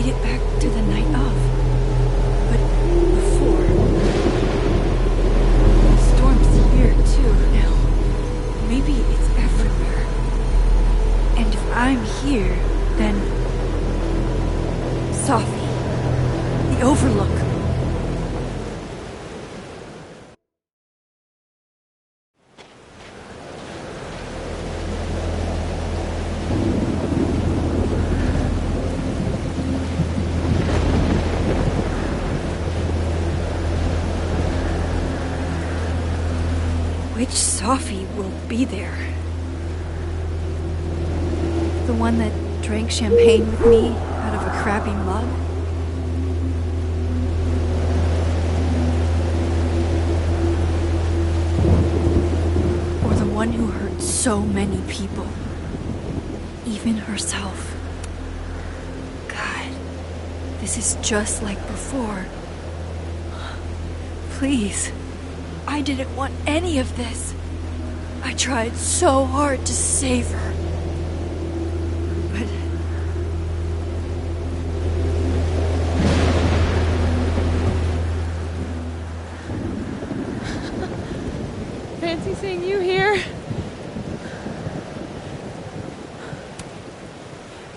made it back to the night of. But before... The storm's here too now. Maybe it's everywhere. And if I'm here, then... Safi. The Overlook. Which Safi will be there? The one that drank champagne with me out of a crappy mug? Or the one who hurt so many people? Even herself. God, this is just like before. Please. I didn't want any of this. I tried so hard to save her. But... Fancy seeing you here.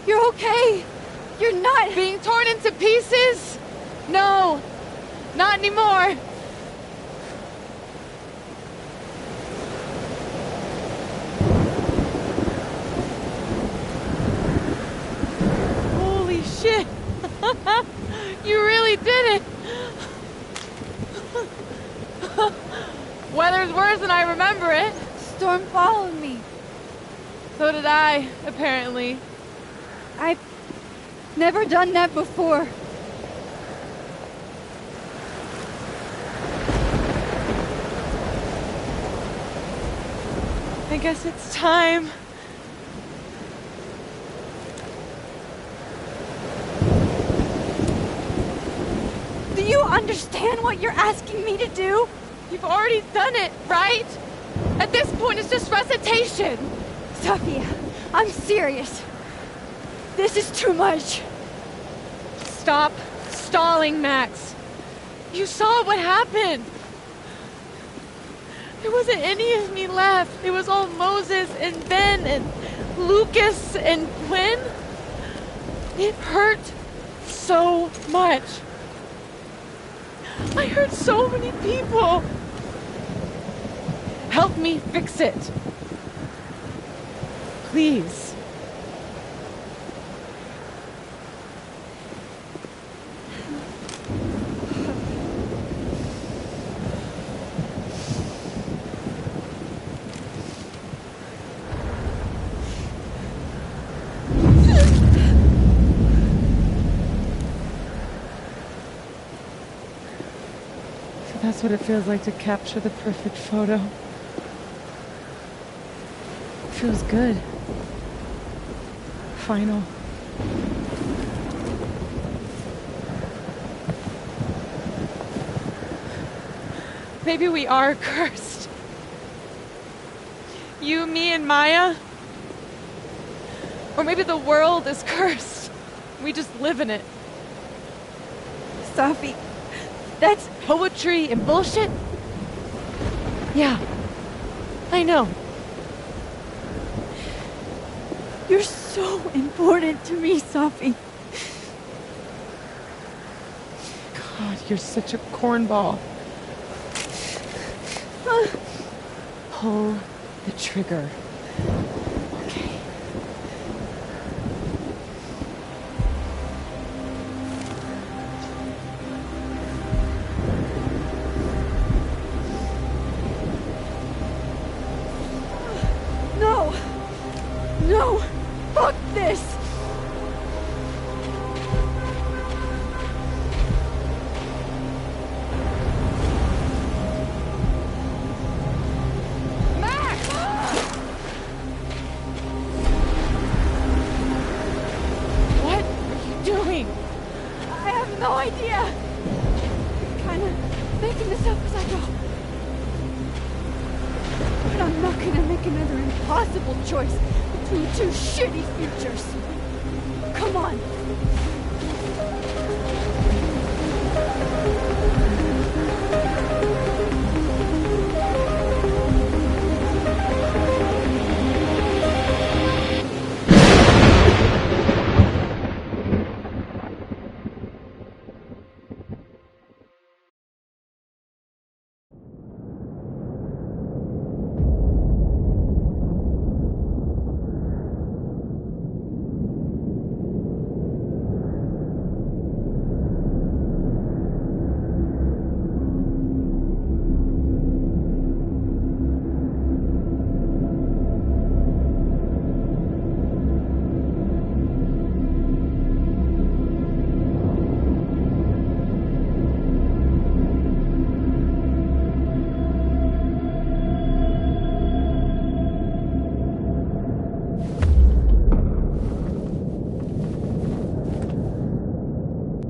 You're okay. You're not... Being torn into pieces? No, not anymore. You really did it! Weather's worse than I remember it. Storm followed me. So did I, apparently. I've never done that before. I guess it's time. Do you understand what you're asking me to do? You've already done it, right? At this point, it's just recitation. Sophia, I'm serious. This is too much. Stop stalling, Max. You saw what happened. There wasn't any of me left. It was all Moses and Ben and Lucas and Gwen. It hurt so much. I hurt so many people. Help me fix it. Please. That's what it feels like to capture the perfect photo. It feels good. Final. Maybe we are cursed. You, me, and Maya. Or maybe the world is cursed. We just live in it. Safi, that's poetry and bullshit? Yeah, I know. You're so important to me, Safi. God, you're such a cornball. Pull the trigger. Okay. No! No! Fuck this! No idea! Kinda making this up as I go. But I'm not gonna make another impossible choice between two shitty futures. Come on.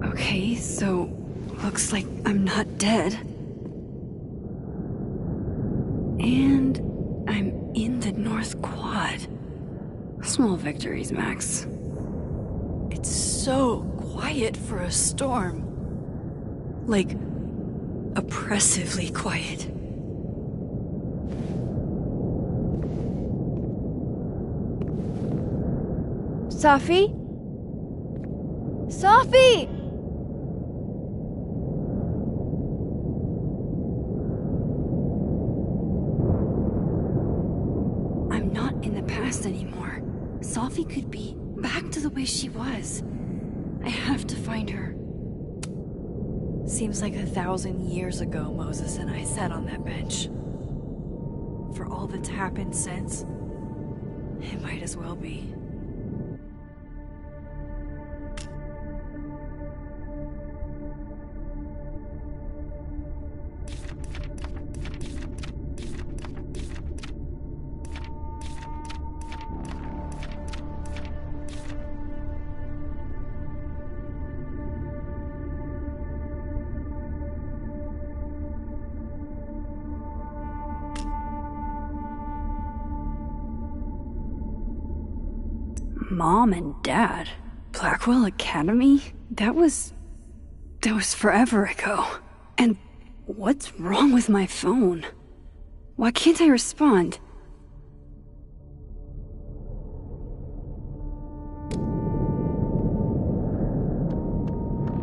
Okay, so looks like I'm not dead. And I'm in the North Quad. Small victories, Max. It's so quiet for a storm. Like, oppressively quiet. Safi? Safi! I'm not in the past anymore. Safi could be back to the way she was. I have to find her. Seems like 1,000 years ago Moses and I sat on that bench. For all that's happened since, it might as well be. Mom and Dad? Blackwell Academy? That was forever ago. And what's wrong with my phone? Why can't I respond?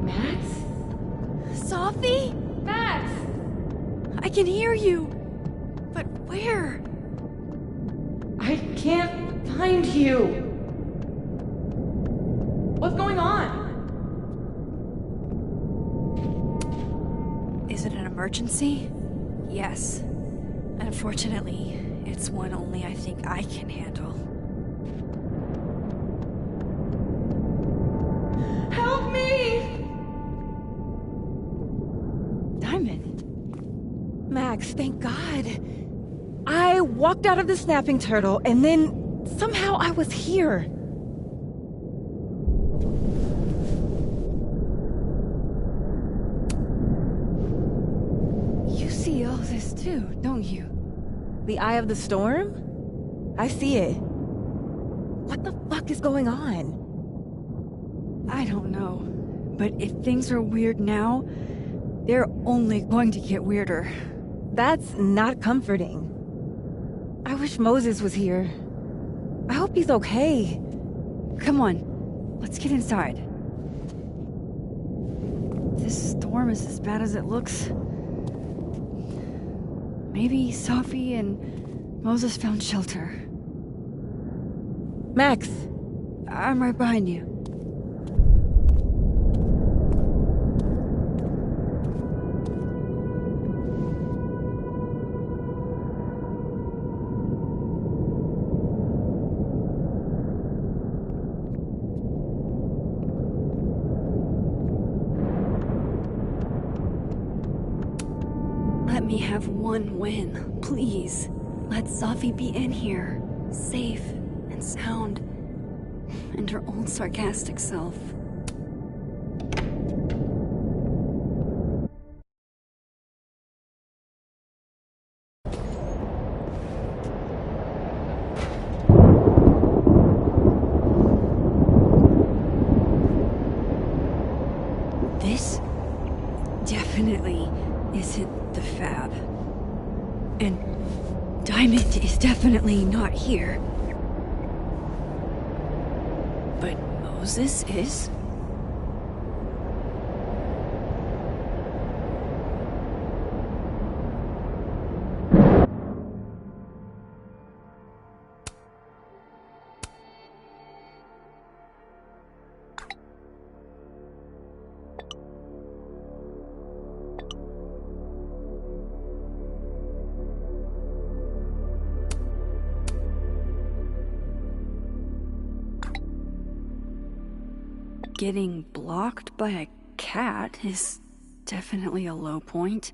Max? Safi? Max! I can hear you. But where? I can't find you. What's going on? Is it an emergency? Yes. Unfortunately, it's one only I think I can handle. Help me! Diamond. Max, thank God. I walked out of the snapping turtle, and then somehow I was here. You see all this too, don't you? The eye of the storm? I see it. What the fuck is going on? I don't know. But if things are weird now, they're only going to get weirder. That's not comforting. I wish Moses was here. I hope he's okay. Come on, let's get inside. This storm is as bad as it looks. Maybe Safi and Moses found shelter. Max, I'm right behind you. Let me have one win, please. Let Safi be in here, safe and sound, and her old sarcastic self. Diamond is definitely not here. But Moses is? Getting blocked by a cat is definitely a low point.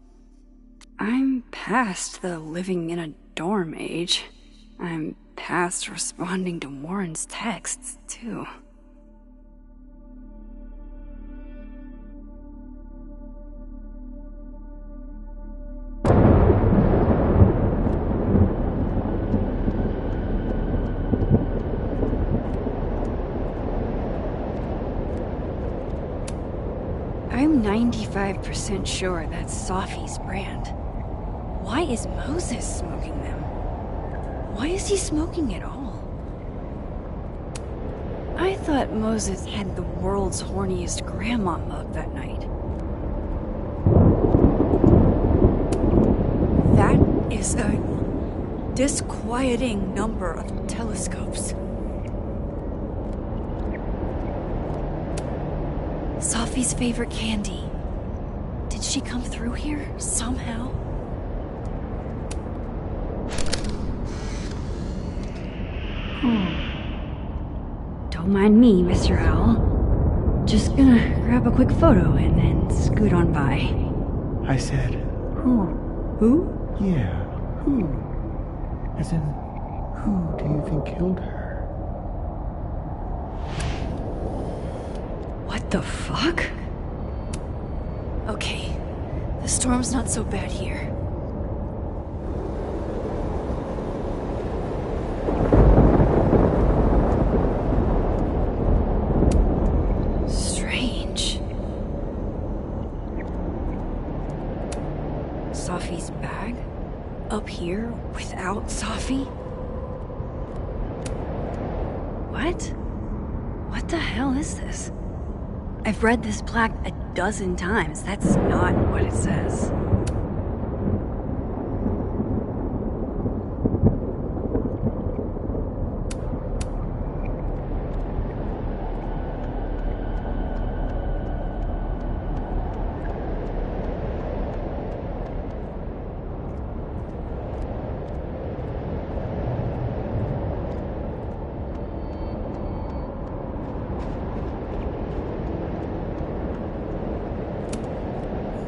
I'm past the living in a dorm age. I'm past responding to Warren's texts, too. I'm 95% sure that's Sophie's brand. Why is Moses smoking them? Why is he smoking at all? I thought Moses had the world's horniest grandma mug that night. That is a disquieting number of telescopes. Sophie's favorite candy. Did she come through here somehow? Don't mind me, Mr. Owl. Just gonna grab a quick photo and then scoot on by. I said, who? Who? Yeah, who? As in, who do you think killed her? What the fuck? Okay, the storm's not so bad here. Strange. Sophie's bag? Up here without Sophie? What? What the hell is this? I've read this plaque a dozen times. That's not what it says.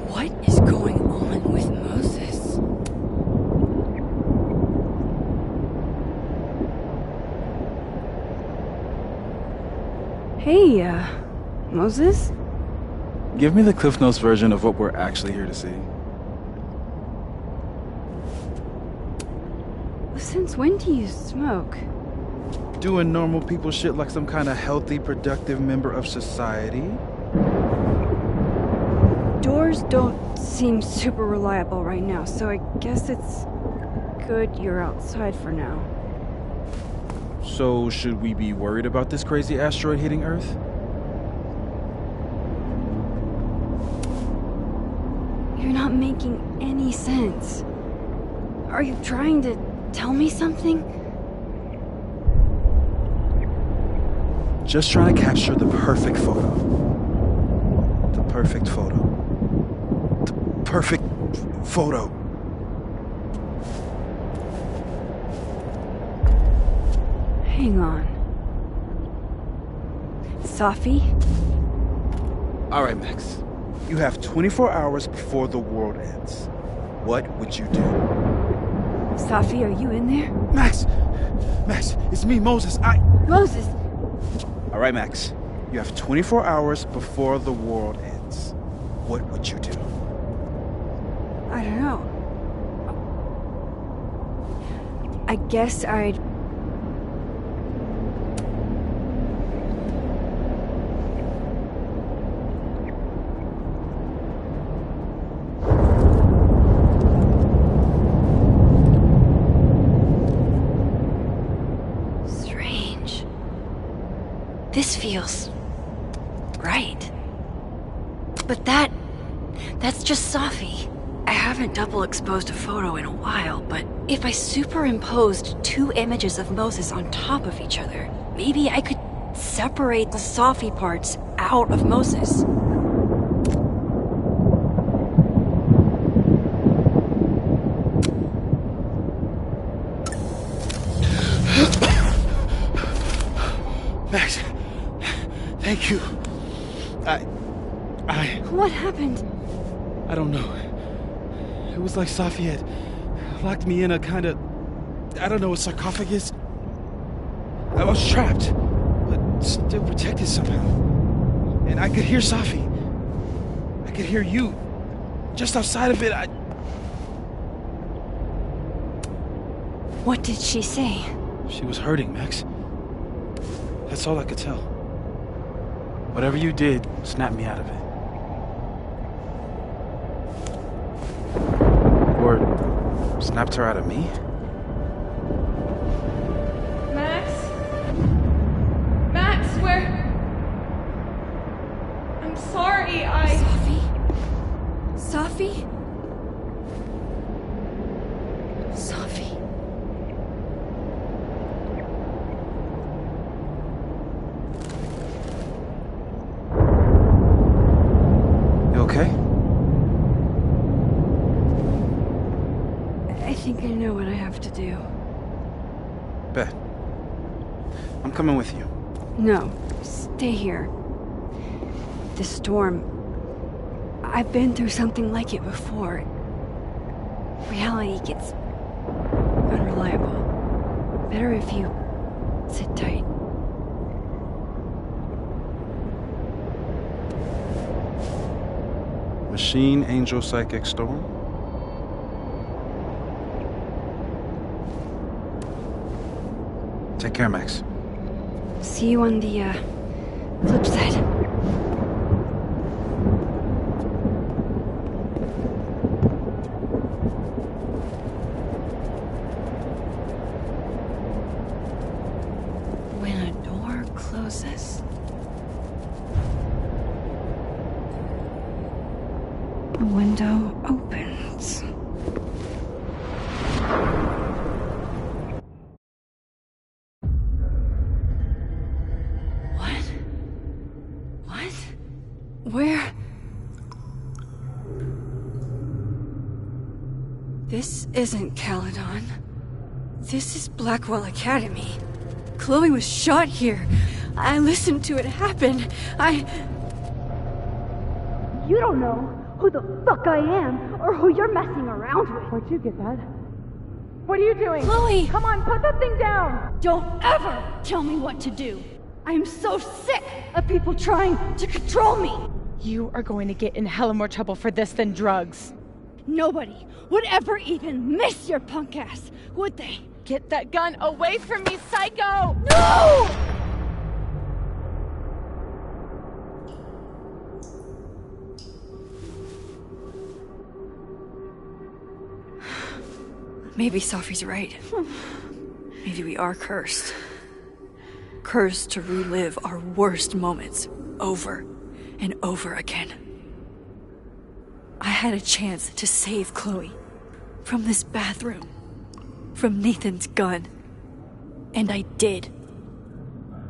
What is going on with Moses? Hey, Moses? Give me the Cliff Notes version of what we're actually here to see. Since when do you smoke? Doing normal people shit like some kind of healthy, productive member of society? Doors don't seem super reliable right now, so I guess it's good you're outside for now. So, should we be worried about this crazy asteroid hitting Earth? You're not making any sense. Are you trying to tell me something? Just trying to capture the perfect photo. The perfect photo. The perfect photo. Hang on. Sophie? All right, Max. You have 24 hours before the world ends. What would you do? Sophie, are you in there? Max! Max, it's me, Moses. Moses! All right, Max. You have 24 hours before the world ends. What would you do? I don't know. I guess I'd... This feels right. But that's just Safi. I haven't double exposed a photo in a while, but if I superimposed 2 images of Moses on top of each other, maybe I could separate the Safi parts out of Moses. Max, thank you. What happened? I don't know. It was like Safi had locked me in a kind of, I don't know, a sarcophagus. I was trapped, but still protected somehow. And I could hear Safi. I could hear you. Just outside of it, What did she say? She was hurting, Max. That's all I could tell. Whatever you did, snapped me out of it. Or snapped her out of me? Max? Max, where? I'm sorry, Safi? Safi? You okay? I think I know what I have to do. Bet. I'm coming with you. No, stay here. The storm. I've been through something like it before. Reality gets unreliable. Better if you sit tight. Machine Angel Psychic Storm? Take care, Max. See you on the, flip side. When a door closes, a window opens. Where? This isn't Caledon. This is Blackwell Academy. Chloe was shot here. I listened to it happen. You don't know who the fuck I am or who you're messing around with. Where'd you get that? What are you doing? Chloe! Come on, put that thing down! Don't ever tell me what to do. I am so sick of people trying to control me. You are going to get in hella more trouble for this than drugs. Nobody would ever even miss your punk ass, would they? Get that gun away from me, psycho! No! Maybe Safi's right. Maybe we are cursed. Cursed to relive our worst moments over and over again. I had a chance to save Chloe from this bathroom, from Nathan's gun, and I did.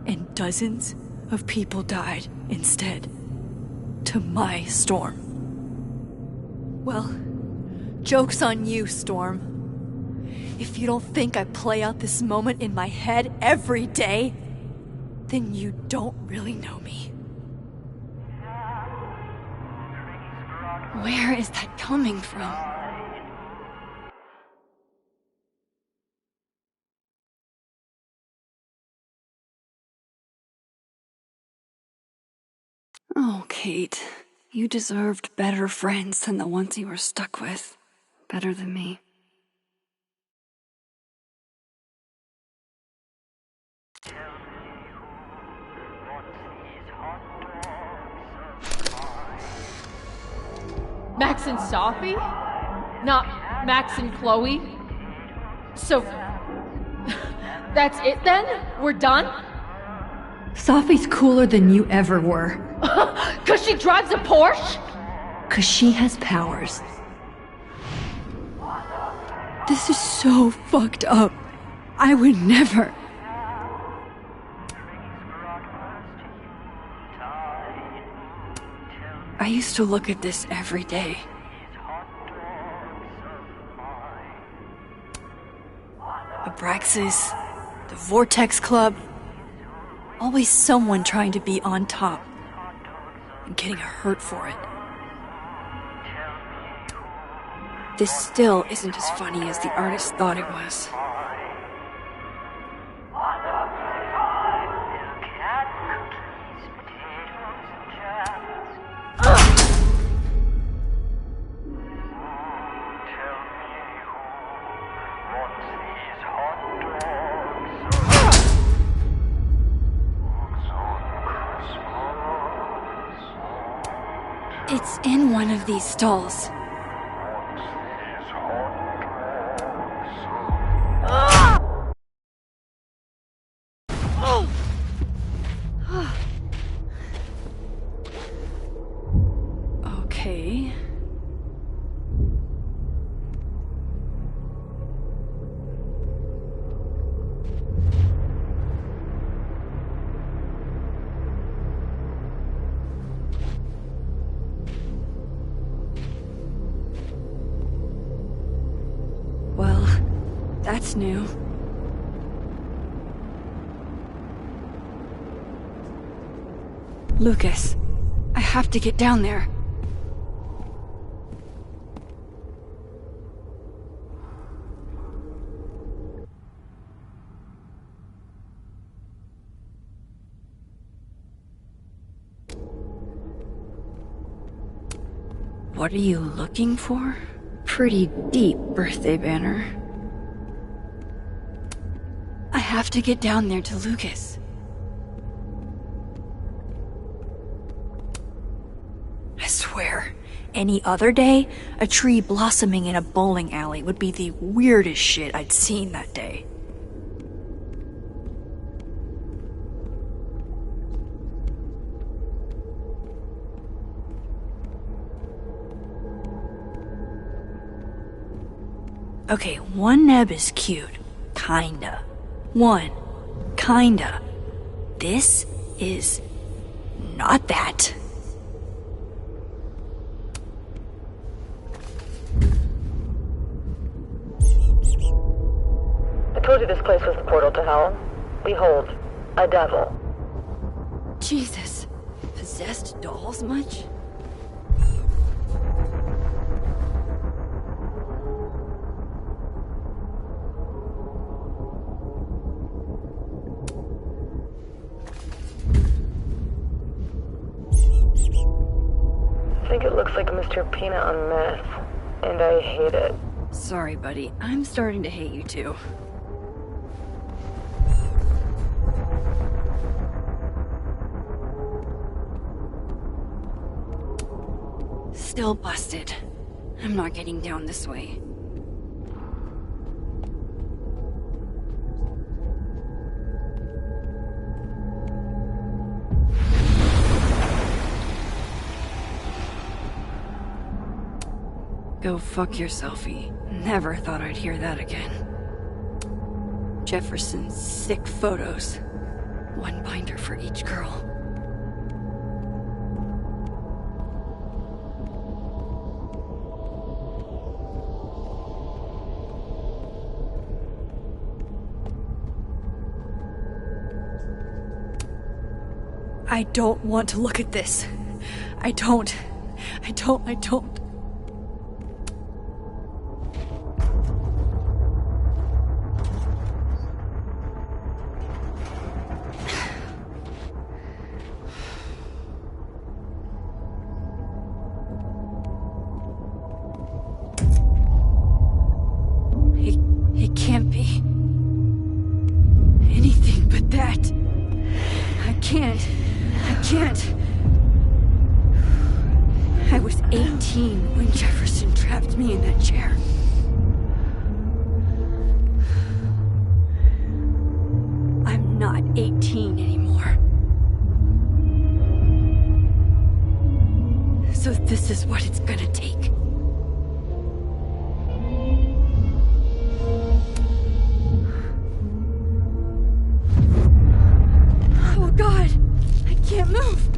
And dozens of people died instead, to my Storm. Well, joke's on you, Storm. If you don't think I play out this moment in my head every day, then you don't really know me. Where is that coming from? Oh, Kate. You deserved better friends than the ones you were stuck with. Better than me. Max and Safi? Not Max and Chloe? So, that's it then? We're done? Sophie's cooler than you ever were. 'Cause she drives a Porsche? 'Cause she has powers. This is so fucked up. I would never. I used to look at this every day. Abraxas, the Vortex Club. Always someone trying to be on top and getting hurt for it. This still isn't as funny as the artist thought it was. It's in one of these stalls. Okay. Well, that's new. Lucas, I have to get down there. What are you looking for? Pretty deep birthday banner. I have to get down there to Lucas. I swear, any other day, a tree blossoming in a bowling alley would be the weirdest shit I'd seen that day. Okay, one neb is cute. Kinda. One. Kinda. This is not that. I told you this place was the portal to hell. Behold, a devil. Jesus. Possessed dolls much? I think it looks like Mr. Peanut on meth, and I hate it. Sorry, buddy. I'm starting to hate you too. Still busted. I'm not getting down this way. Go fuck yourselfie. Never thought I'd hear that again. Jefferson's sick photos. One binder for each girl. I don't want to look at this. I don't. It can't be anything but that. I can't. I was 18 when Jefferson trapped me in that chair. I'm not 18 anymore. is what it's gonna take. Oh God! I can't move!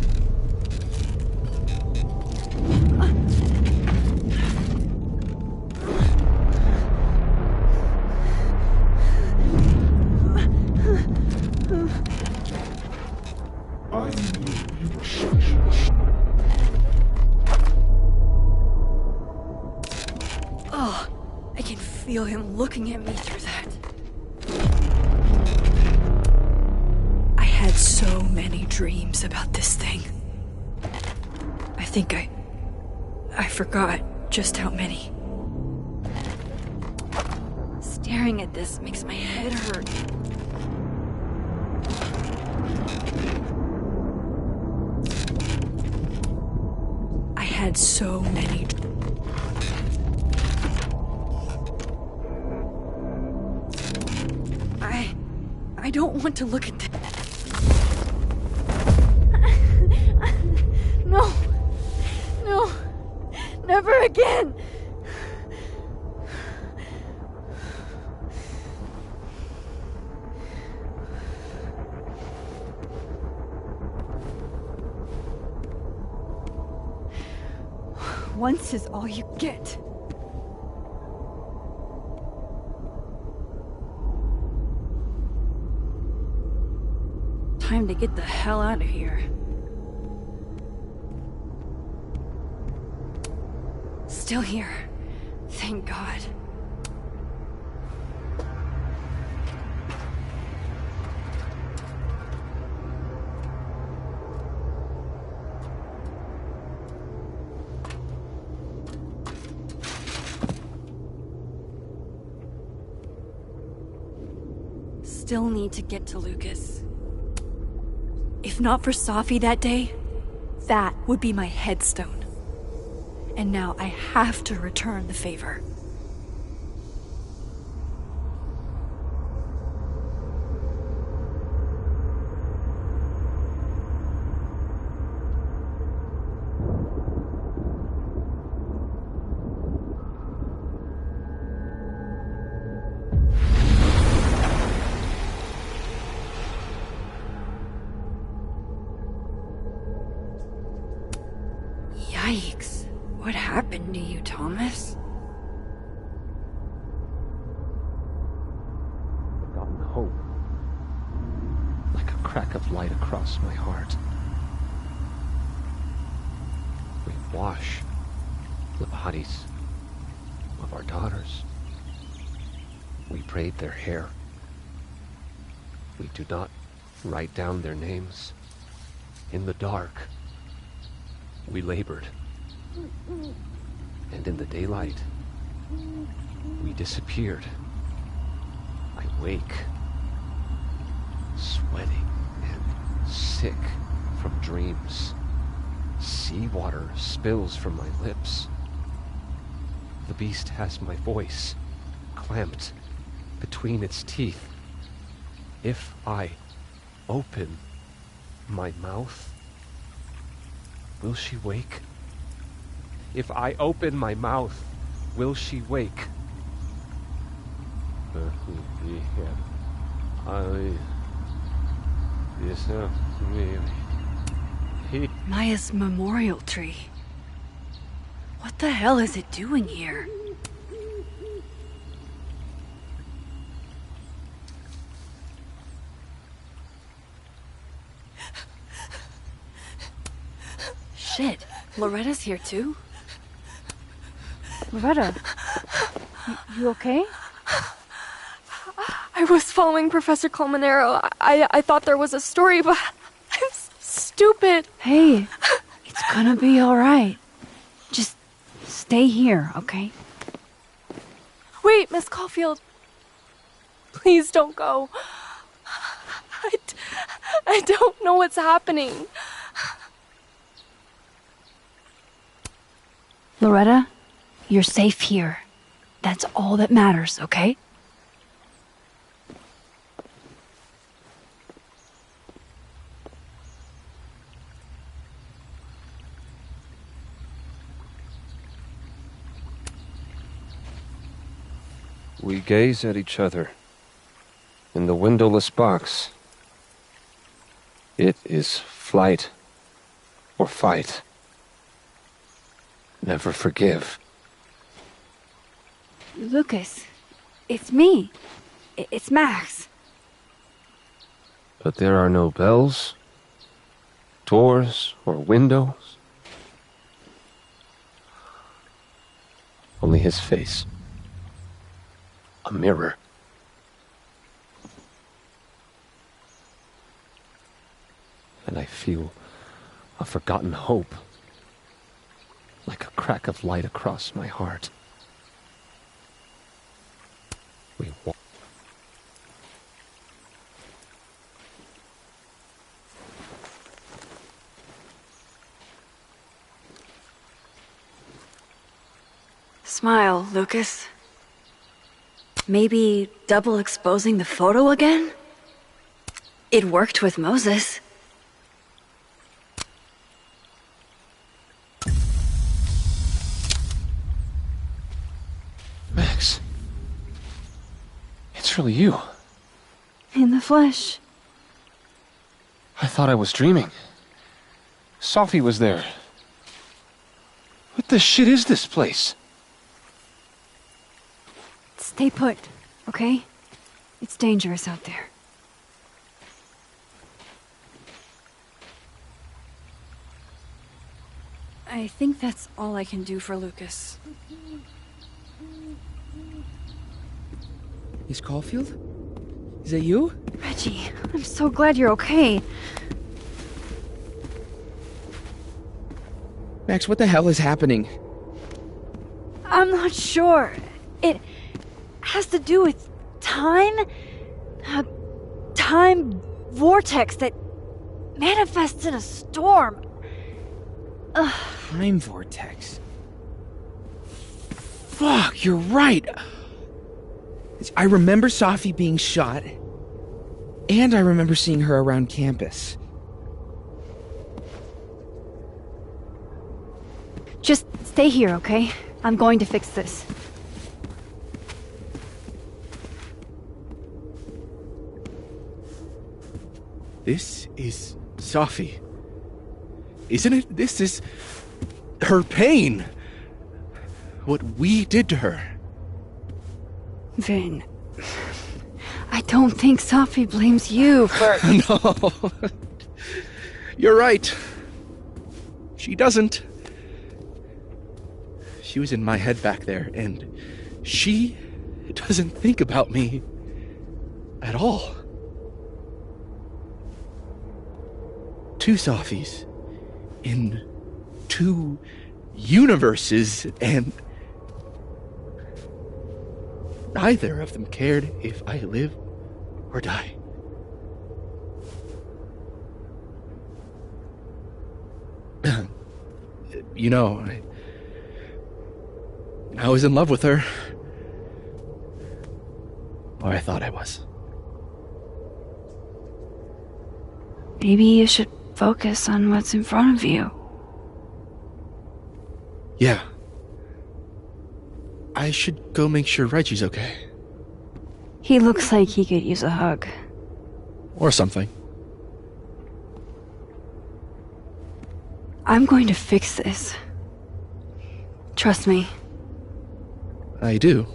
Oh, I can feel him looking at me through that. I had so many dreams about this thing. I think I forgot just how many. Staring at this makes my head hurt. I had so many. I don't want to look at this. No. No. Never again. Once is all you get. Time to get the hell out of here. Still here. Thank God. Still need to get to Lucas. If not for Safi that day, that would be my headstone. And now I have to return the favor. Yikes. What happened to you, Thomas? Forgotten hope. Like a crack of light across my heart. We wash the bodies of our daughters. We braid their hair. We do not write down their names. In the dark, we labored. And in the daylight, we disappeared. I wake, sweating and sick from dreams. Seawater spills from my lips. The beast has my voice clamped between its teeth. If I open my mouth, will she wake? If I open my mouth, will she wake? Maya's memorial tree. What the hell is it doing here? Shit, Loretta's here too? Loretta, you okay? I was following Professor Colmenero. I thought there was a story, but I'm stupid. Hey, it's gonna be alright. Just stay here, okay? Wait, Miss Caulfield. Please don't go. I don't know what's happening. Loretta, you're safe here. That's all that matters, okay? We gaze at each other in the windowless box. It is flight or fight. Never forgive. Lucas, it's me. It's Max. But there are no bells, doors, or windows. Only his face. A mirror. And I feel a forgotten hope, like a crack of light across my heart. We walk. Smile, Lucas. Maybe double exposing the photo again? It worked with Moses. Max. It's really you. In the flesh. I thought I was dreaming. Sophie was there. What the shit is this place? Stay put, okay? It's dangerous out there. I think that's all I can do for Lucas. Miss Caulfield? Is that you? Reggie, I'm so glad you're okay. Max, what the hell is happening? I'm not sure. It has to do with time? A time vortex that manifests in a storm. Ugh. Time vortex. Fuck, you're right. I remember Sophie being shot, and I remember seeing her around campus. Just stay here, okay? I'm going to fix this. This is Sophie. Isn't it? This is her pain. What we did to her. Vin, I don't think Sophie blames you for... No. You're right. She doesn't. She was in my head back there, and she doesn't think about me at all. Two Sophies in two universes, and neither of them cared if I live or die. You know, I was in love with her. Or I thought I was. Maybe you should focus on what's in front of you. Yeah. I should go make sure Reggie's okay. He looks like he could use a hug. Or something. I'm going to fix this. Trust me. I do.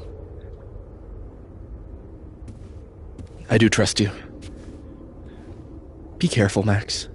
I do trust you. Be careful, Max.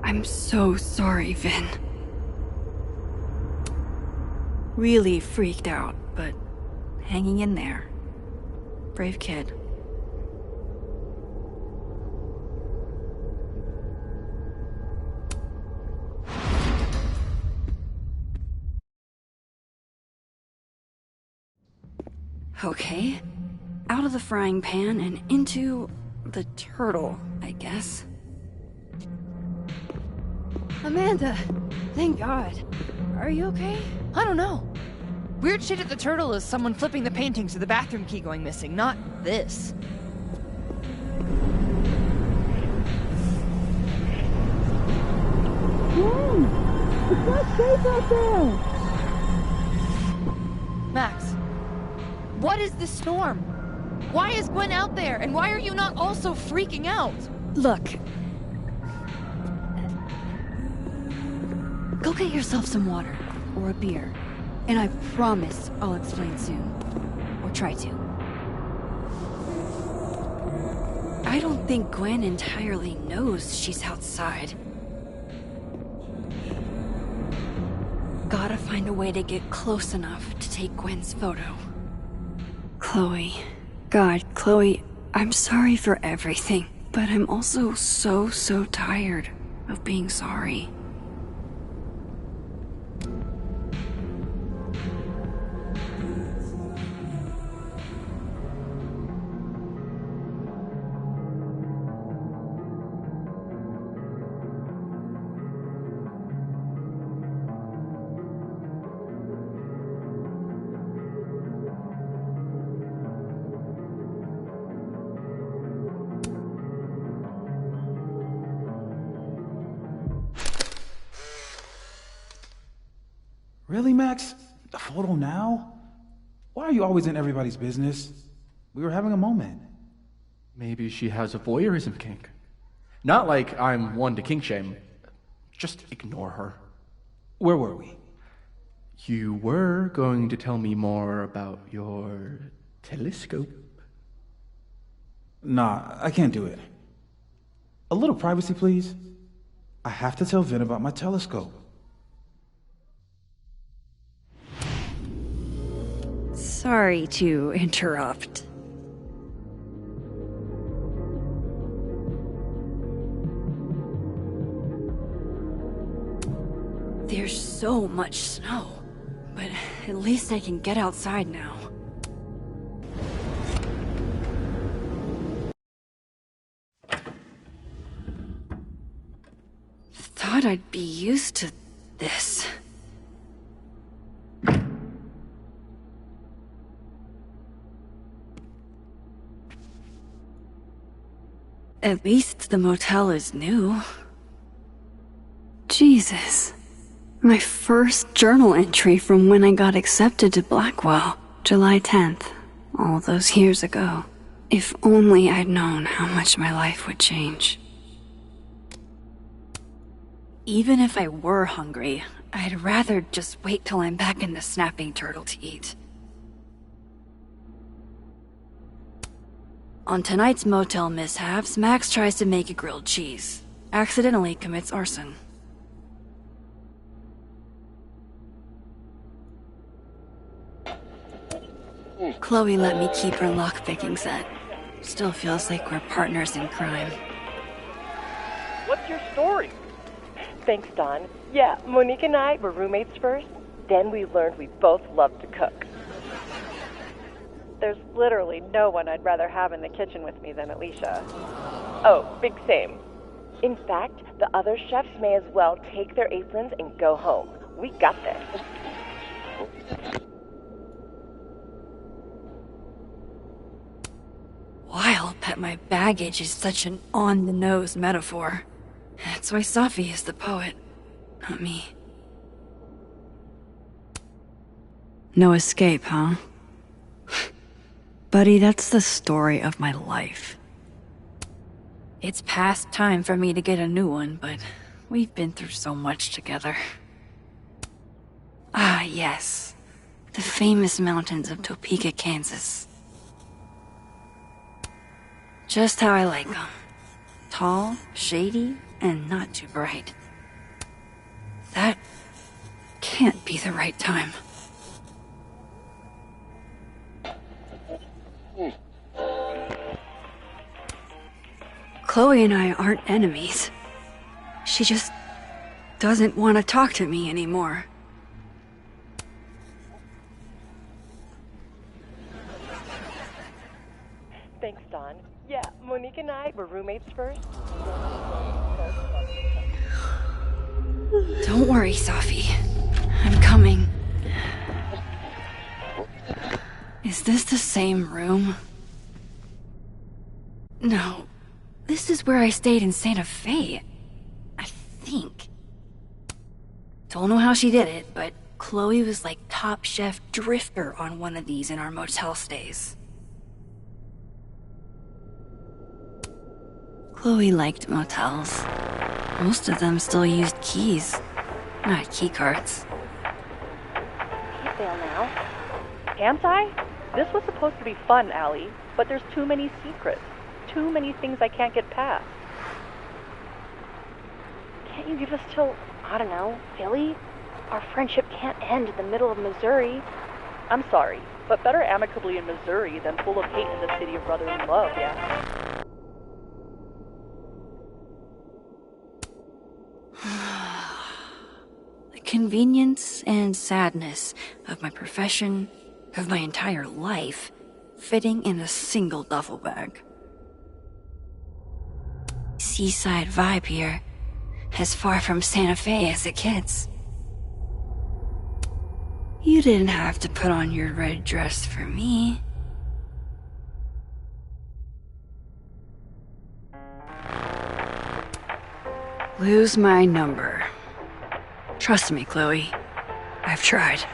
I'm so sorry, Vin. Really freaked out, but hanging in there. Brave kid. Okay. Out of the frying pan and into the turtle, I guess. Amanda! Thank God. Are you okay? I don't know. Weird shit at the Turtle is someone flipping the paintings or the bathroom key going missing, not this. Gwen! It's not safe out there! Max, what is this storm? Why is Gwen out there, and why are you not also freaking out? Look. Go get yourself some water, or a beer, and I promise I'll explain soon. Or try to. I don't think Gwen entirely knows she's outside. Gotta find a way to get close enough to take Gwen's photo. Chloe. God, Chloe, I'm sorry for everything, but I'm also so tired of being sorry. Really, Max? The photo now? Why are you always in everybody's business? We were having a moment. Maybe she has a voyeurism kink. Not like I'm one to kink shame. Just ignore her. Where were we? You were going to tell me more about your telescope. Nah, I can't do it. A little privacy, please. I have to tell Vin about my telescope. Sorry to interrupt. There's so much snow, but at least I can get outside now. Thought I'd be used to this. At least the motel is new. Jesus. My first journal entry from when I got accepted to Blackwell, July 10th, all those years ago. If only I'd known how much my life would change. Even if I were hungry, I'd rather just wait till I'm back in the Snapping Turtle to eat. On tonight's motel mishaps, Max tries to make a grilled cheese. Accidentally commits arson. Chloe let me keep her lockpicking set. Still feels like we're partners in crime. What's your story? Thanks, Don. Yeah, Monique and I were roommates first. Then we learned we both loved to cook. There's literally no one I'd rather have in the kitchen with me than Alicia. Oh, big same. In fact, the other chefs may as well take their aprons and go home. We got this. Wild that my baggage is such an on-the-nose metaphor. That's why Safi is the poet, not me. No escape, huh? Buddy, that's the story of my life. It's past time for me to get a new one, but we've been through so much together. Ah, yes. The famous mountains of Topeka, Kansas. Just how I like them. Tall, shady, and not too bright. That can't be the right time. Chloe and I aren't enemies. She just doesn't want to talk to me anymore. Thanks, Don. Yeah, Monique and I were roommates first. Don't worry, Safi. I'm coming. Is this the same room? No. This is where I stayed in Santa Fe. I think. Don't know how she did it, but Chloe was like top chef drifter on one of these in our motel stays. Chloe liked motels. Most of them still used keys, not key cards. Can't fail now. Can't I? This was supposed to be fun, Allie, but there's too many secrets. Too many things I can't get past. Can't you give us till, I don't know, Philly? Our friendship can't end in the middle of Missouri. I'm sorry, but better amicably in Missouri than full of hate in the city of brotherly love, yeah? The convenience and sadness of my profession, of my entire life, fitting in a single duffel bag. Seaside vibe here, as far from Santa Fe as it gets. You didn't have to put on your red dress for me. Lose my number. Trust me, Chloe. I've tried.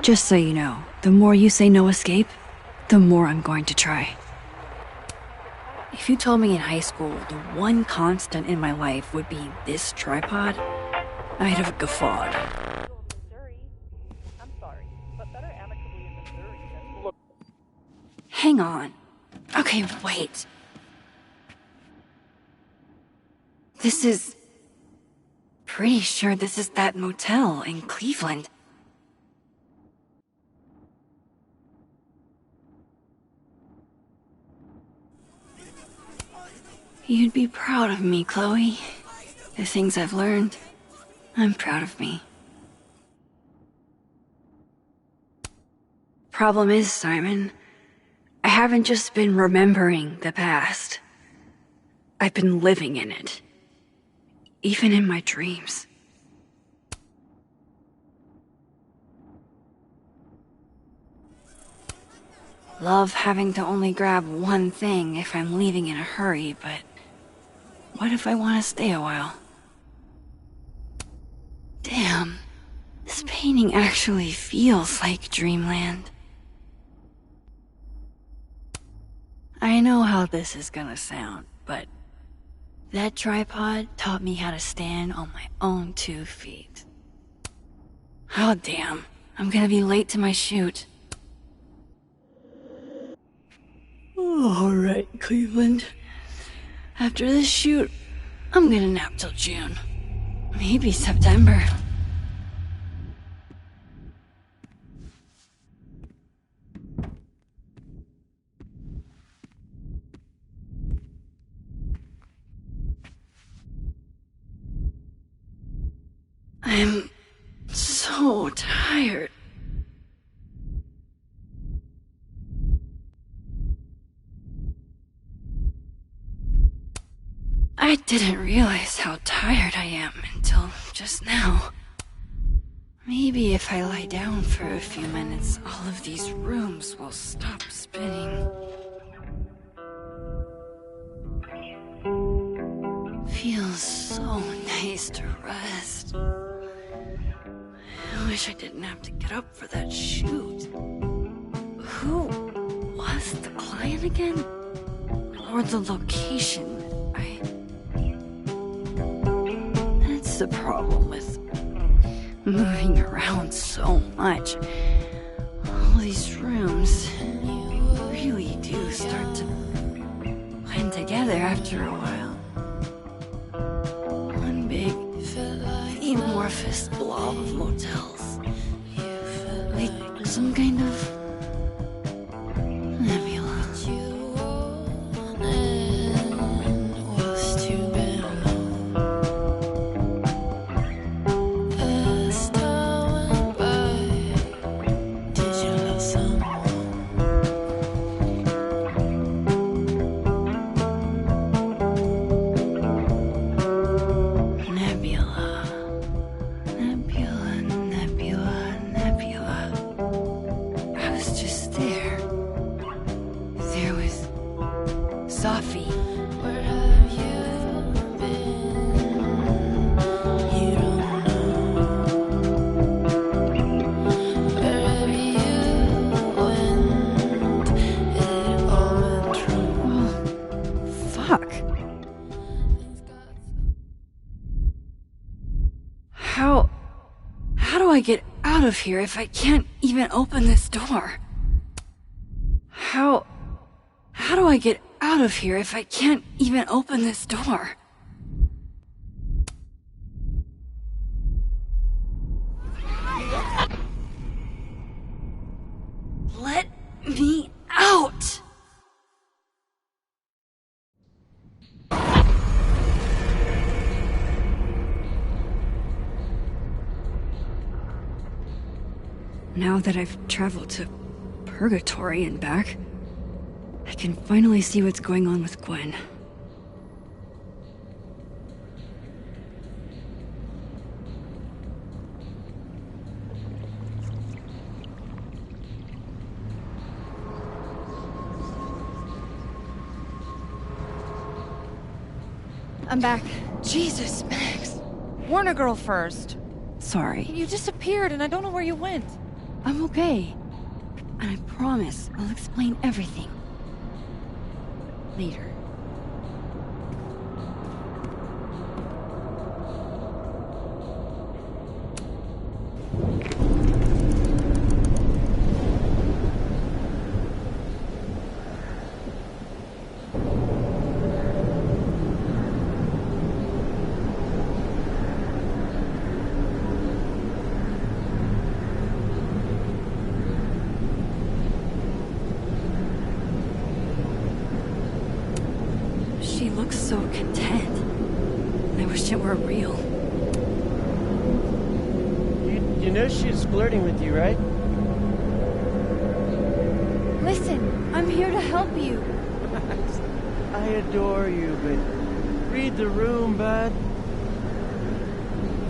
Just so you know, the more you say no escape, the more I'm going to try. If you told me in high school the one constant in my life would be this tripod, I'd have guffawed. Hang on. Okay, wait. This is... Pretty sure this is that motel in Cleveland. You'd be proud of me, Chloe. The things I've learned. I'm proud of me. Problem is, Simon, I haven't just been remembering the past. I've been living in it. Even in my dreams. Love having to only grab one thing if I'm leaving in a hurry, but what if I want to stay a while? Damn, this painting actually feels like dreamland. I know how this is gonna sound, but that tripod taught me how to stand on my own 2 feet. Oh damn, I'm gonna be late to my shoot. Alright, Cleveland. After this shoot, I'm gonna nap till June. Maybe September. I'm so tired. I didn't realize how tired I am until just now. Maybe if I lie down for a few minutes, all of these rooms will stop spinning. Feels so nice to rest. I wish I didn't have to get up for that shoot. Who was the client again? Or the location? That's the problem with moving around so much. All these rooms really do start to blend together after a while. One big, amorphous blob of motels. Like some kind of nebula. do I get out of here if I can't even open this door? How do I get out of here if I can't even open this door? Let me out! Now that I've traveled to Purgatory and back, I can finally see what's going on with Gwen. I'm back. Jesus, Max. Warn a girl first. Sorry. You disappeared and I don't know where you went. I'm okay. And I promise I'll explain everything. Later. She looks so content. I wish it were real. You know she's flirting with you, right? Listen, I'm here to help you. I adore you, but read the room, bud.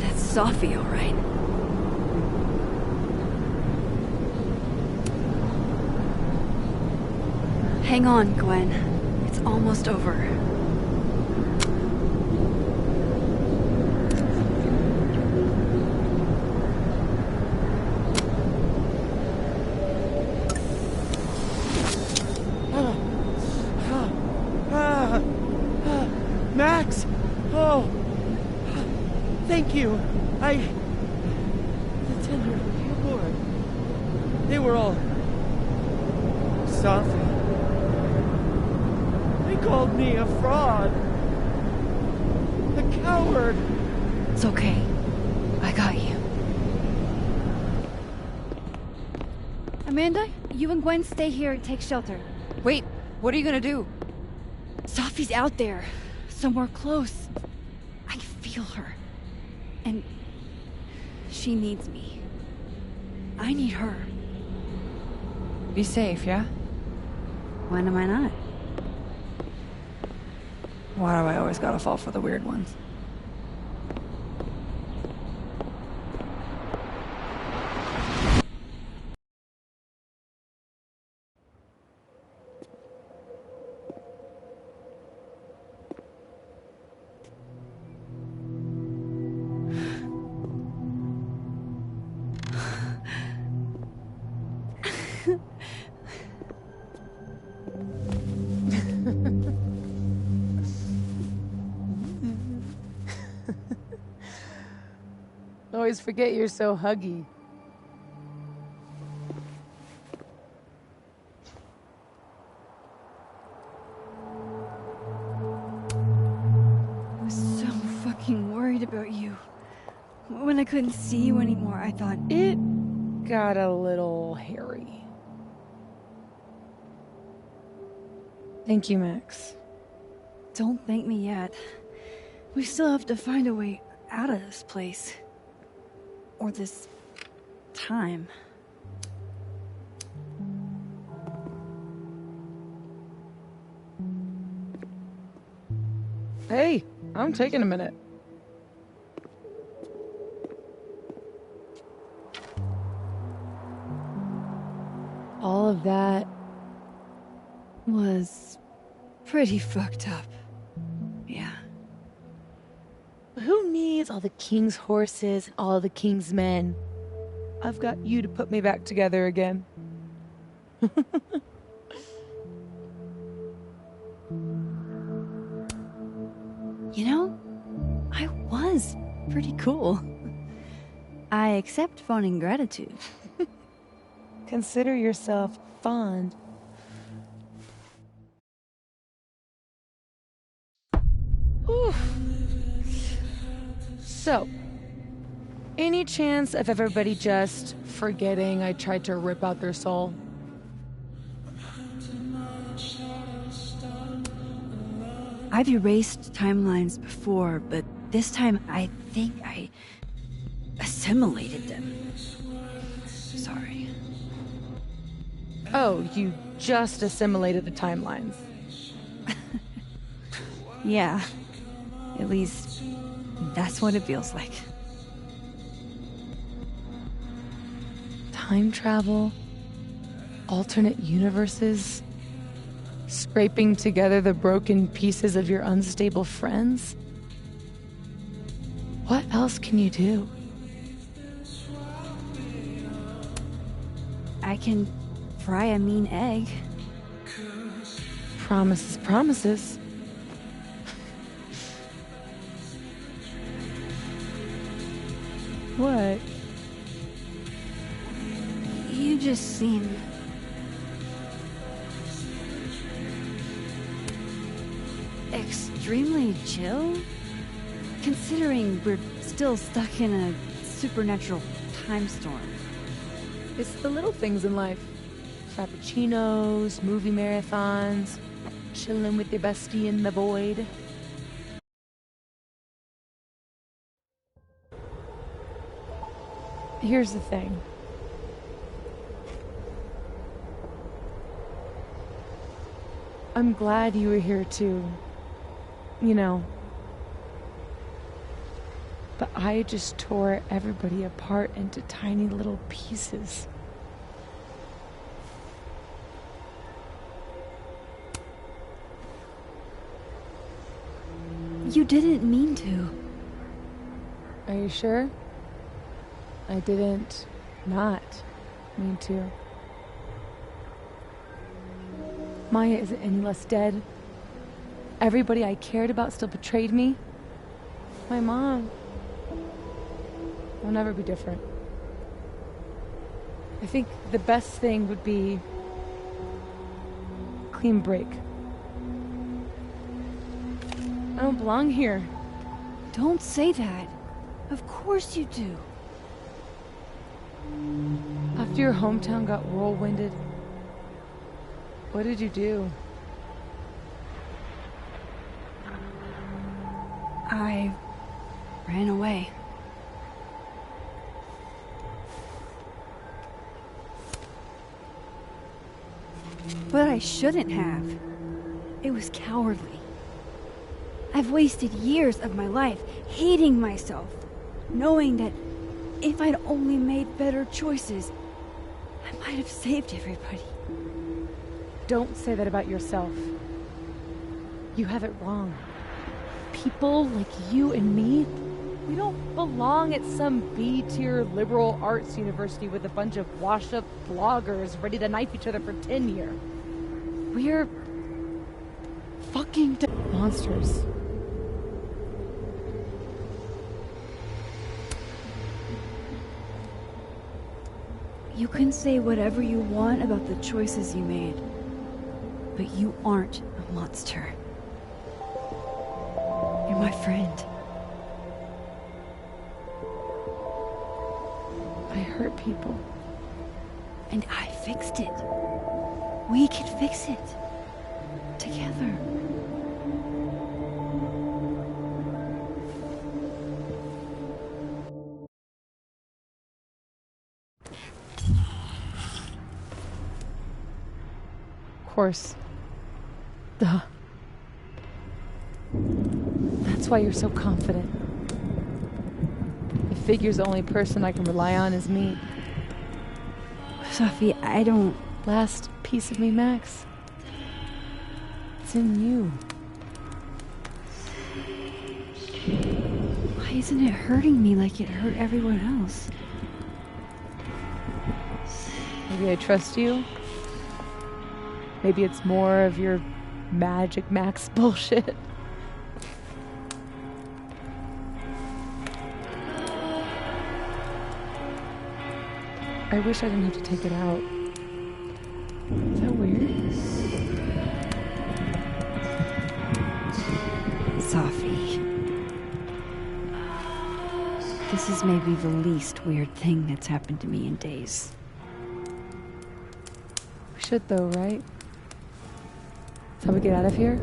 That's Sophie, all right. Hang on, Gwen. It's almost over. Max! Oh! Thank you. The tender Lord. They were all... Sophie. They called me a fraud. A coward. It's okay. I got you. Amanda, you and Gwen stay here and take shelter. Wait, what are you gonna do? Sophie's out there. Somewhere close. I feel her. And she needs me. I need her. Be safe, yeah? When am I not? Why do I always gotta fall for the weird ones? Always forget you're so huggy. I was so fucking worried about you. When I couldn't see you anymore, I thought... It got a little hairy. Thank you, Max. Don't thank me yet. We still have to find a way out of this place. Or this... time. Hey, I'm taking a minute. All of that was pretty fucked up. Yeah. Who needs all the king's horses and all the king's men? I've got you to put me back together again. You know, I was pretty cool. I accept fun and gratitude. Consider yourself fond. Oof. So, any chance of everybody just forgetting I tried to rip out their soul? I've erased timelines before, but this time I think I assimilated them. Sorry. Oh, you just assimilated the timelines. Yeah. At least, that's what it feels like. Time travel, alternate universes, scraping together the broken pieces of your unstable friends. What else can you do? I can fry a mean egg. Promises, promises. What? You just seem... extremely chill? Considering we're still stuck in a supernatural time storm. It's the little things in life. Frappuccinos, movie marathons, chilling with your bestie in the void. Here's the thing. I'm glad you were here too. You know. But I just tore everybody apart into tiny little pieces. You didn't mean to. Are you sure? I didn't not mean to. Maya isn't any less dead. Everybody I cared about still betrayed me. My mom will never be different. I think the best thing would be a clean break. I don't belong here. Don't say that. Of course you do. After your hometown got whirlwinded, what did you do? I ran away. But I shouldn't have. It was cowardly. I've wasted years of my life hating myself, knowing that if I'd only made better choices, I might have saved everybody. Don't say that about yourself. You have it wrong. People like you and me, we don't belong at some B-tier liberal arts university with a bunch of washed-up bloggers ready to knife each other for tenure. We're fucking monsters. You can say whatever you want about the choices you made, but you aren't a monster. You're my friend. I hurt people. And I fixed it. We can fix it. Together. Of course. Duh. That's why you're so confident. It figures the only person I can rely on is me. Sophie, I don't... Last piece of me, Max. It's in you. Why isn't it hurting me like it hurt everyone else? Maybe I trust you. Maybe it's more of your Magic Max bullshit. I wish I didn't have to take it out. Is that weird? Safi. This is maybe the least weird thing that's happened to me in days. We should though, right? That's how we get out of here?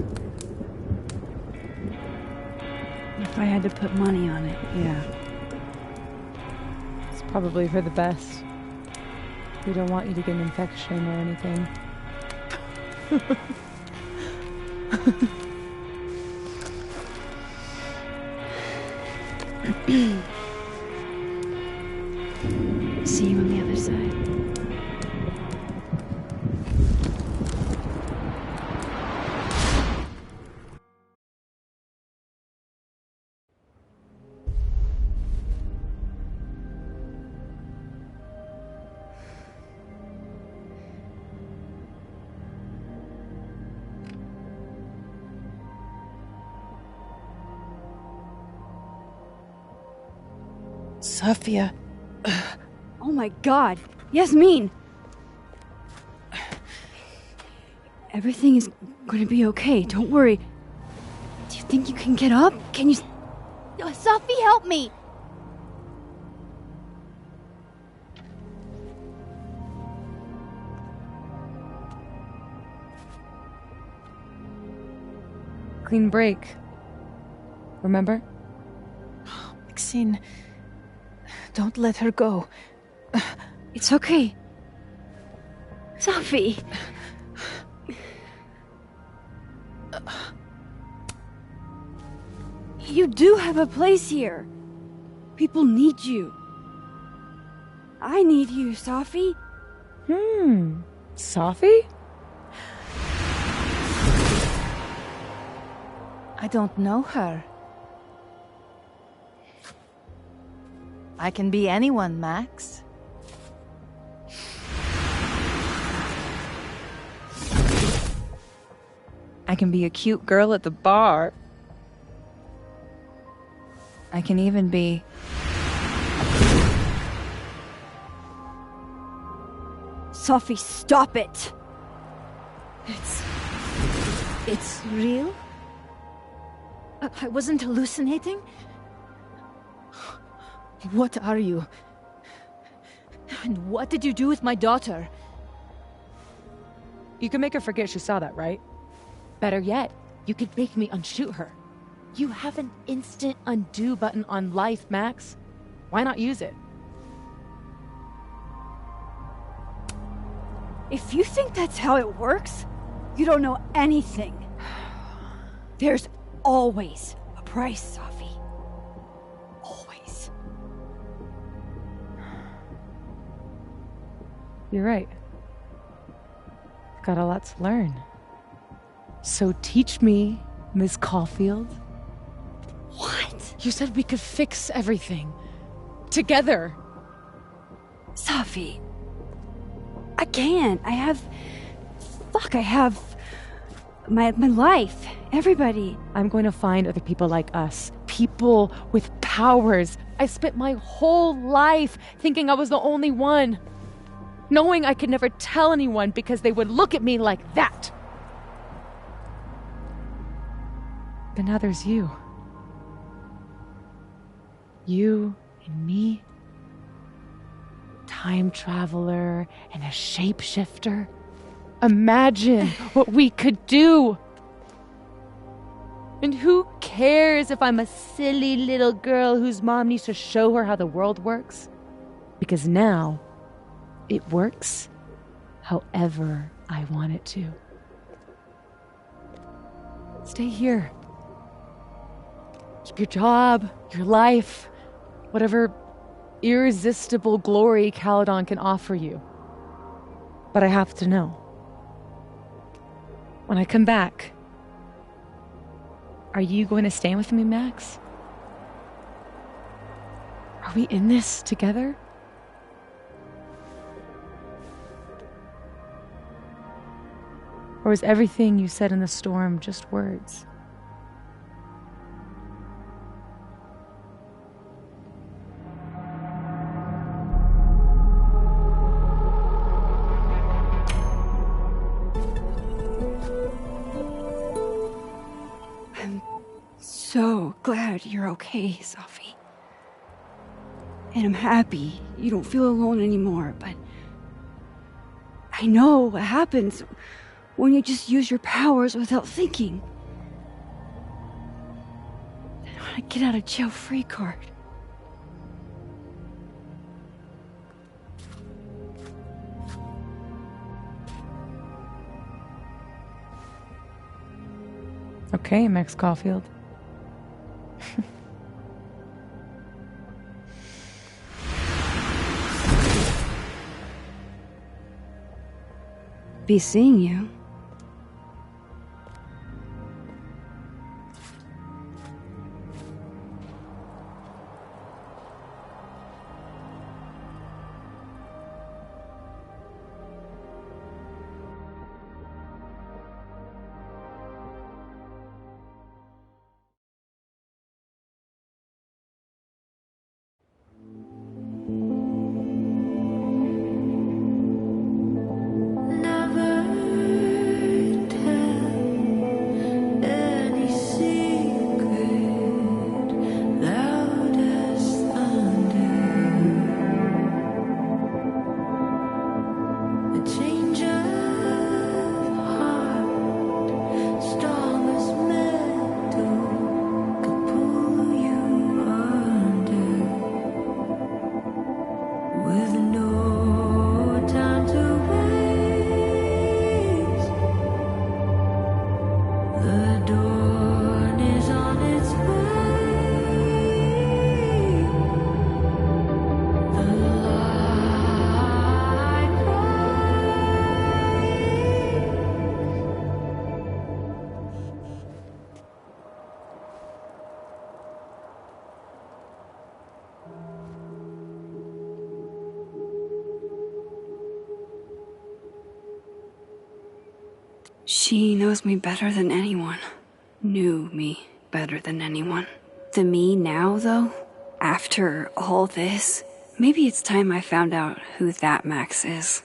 If I had to put money on it, yeah. It's probably for the best. We don't want you to get an infection or anything. See you on the other side. Safia. Oh my god. Yasmin! Everything is gonna be okay. Don't worry. Do you think you can get up? Can you... Safi, help me! Clean break. Remember? Maxine, don't let her go. It's okay. Safi. You do have a place here. People need you. I need you, Safi. Safi? I don't know her. I can be anyone, Max. I can be a cute girl at the bar. I can even be... Safi, stop it! It's real? I wasn't hallucinating? What are you? And what did you do with my daughter? You can make her forget she saw that, right? Better yet, you could make me unshoot her. You have an instant undo button on life, Max. Why not use it? If you think that's how it works, you don't know anything. There's always a price, Safi. Always. You're right. I've got a lot to learn. So teach me, Miss Caulfield. What? You said we could fix everything. Together. Safi. I can't. I have my life. Everybody. I'm going to find other people like us. People with powers. I spent my whole life thinking I was the only one. Knowing I could never tell anyone because they would look at me like that. But now there's you. You and me. Time traveler and a shapeshifter. Imagine what we could do. And who cares if I'm a silly little girl whose mom needs to show her how the world works? Because now, it works however I want it to. Stay here. Keep your job, your life, whatever irresistible glory Caledon can offer you. But I have to know. When I come back, are you going to stand with me, Max? Are we in this together? Or is everything you said in the storm just words? so glad you're okay, Sophie. And I'm happy you don't feel alone anymore, but I know what happens when you just use your powers without thinking. I want to get out of jail free card. Okay, Max Caulfield. Be seeing you. She knows me better than anyone. Knew me better than anyone. The me now, though, after all this, maybe it's time I found out who that Max is.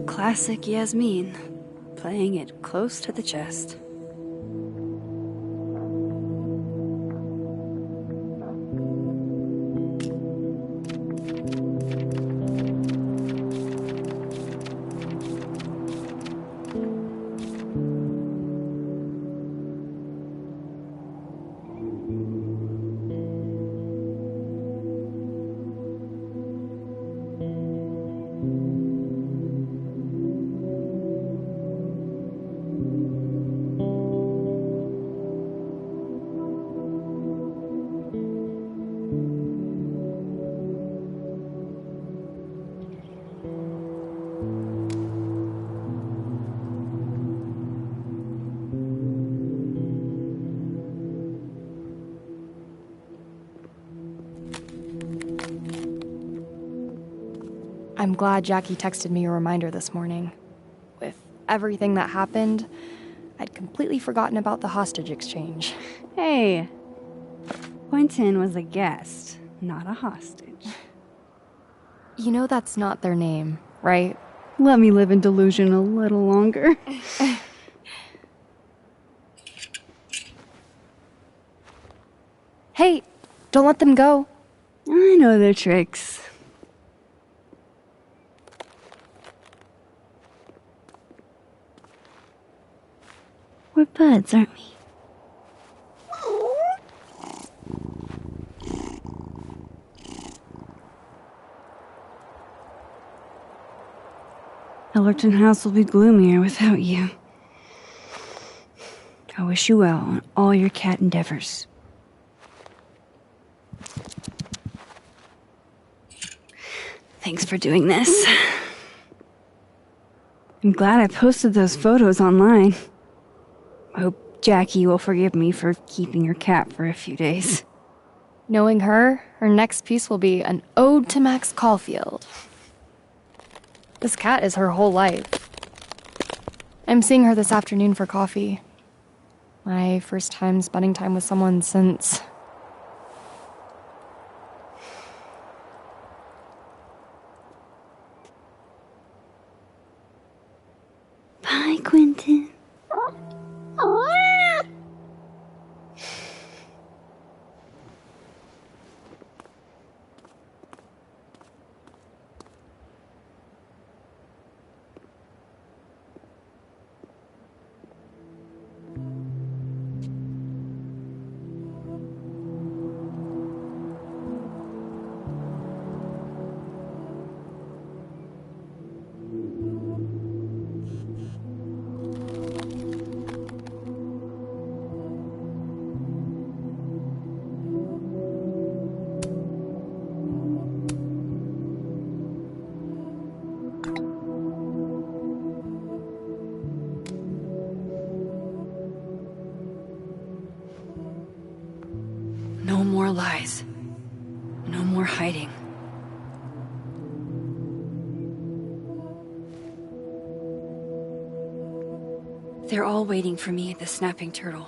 Classic Yasmin, playing it close to the chest. I'm glad Jackie texted me a reminder this morning. With everything that happened, I'd completely forgotten about the hostage exchange. Hey, Quentin was a guest, not a hostage. You know that's not their name, right? Let me live in delusion a little longer. Hey, don't let them go. I know their tricks. We're buds, aren't we? Ellerton House will be gloomier without you. I wish you well on all your cat endeavors. Thanks for doing this. I'm glad I posted those photos online. I hope Jackie will forgive me for keeping her cat for a few days. Knowing her next piece will be an ode to Max Caulfield. This cat is her whole life. I'm seeing her this afternoon for coffee. My first time spending time with someone since... Bye, Quentin. No more lies. No more hiding. They're all waiting for me at the Snapping Turtle.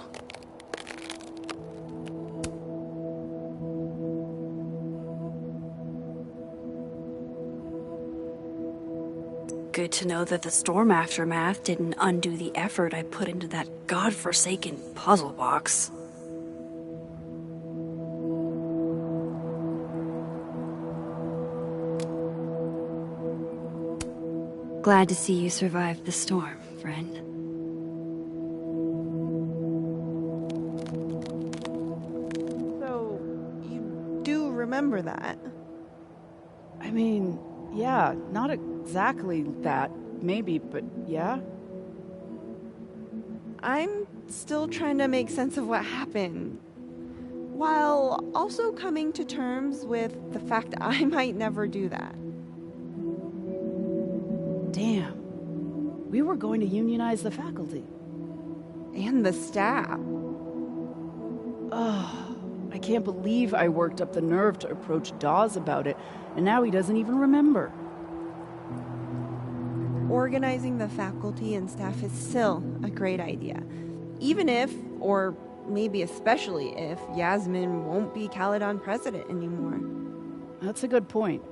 Good to know that the storm aftermath didn't undo the effort I put into that godforsaken puzzle box. Glad to see you survived the storm, friend. So, you do remember that? I mean, yeah, not exactly that, maybe, but yeah. I'm still trying to make sense of what happened, while also coming to terms with the fact that I might never do that. Damn. We were going to unionize the faculty. And the staff. Oh, I can't believe I worked up the nerve to approach Dawes about it, and now he doesn't even remember. Organizing the faculty and staff is still a great idea. Even if, or maybe especially if, Yasmin won't be Caledon president anymore. That's a good point.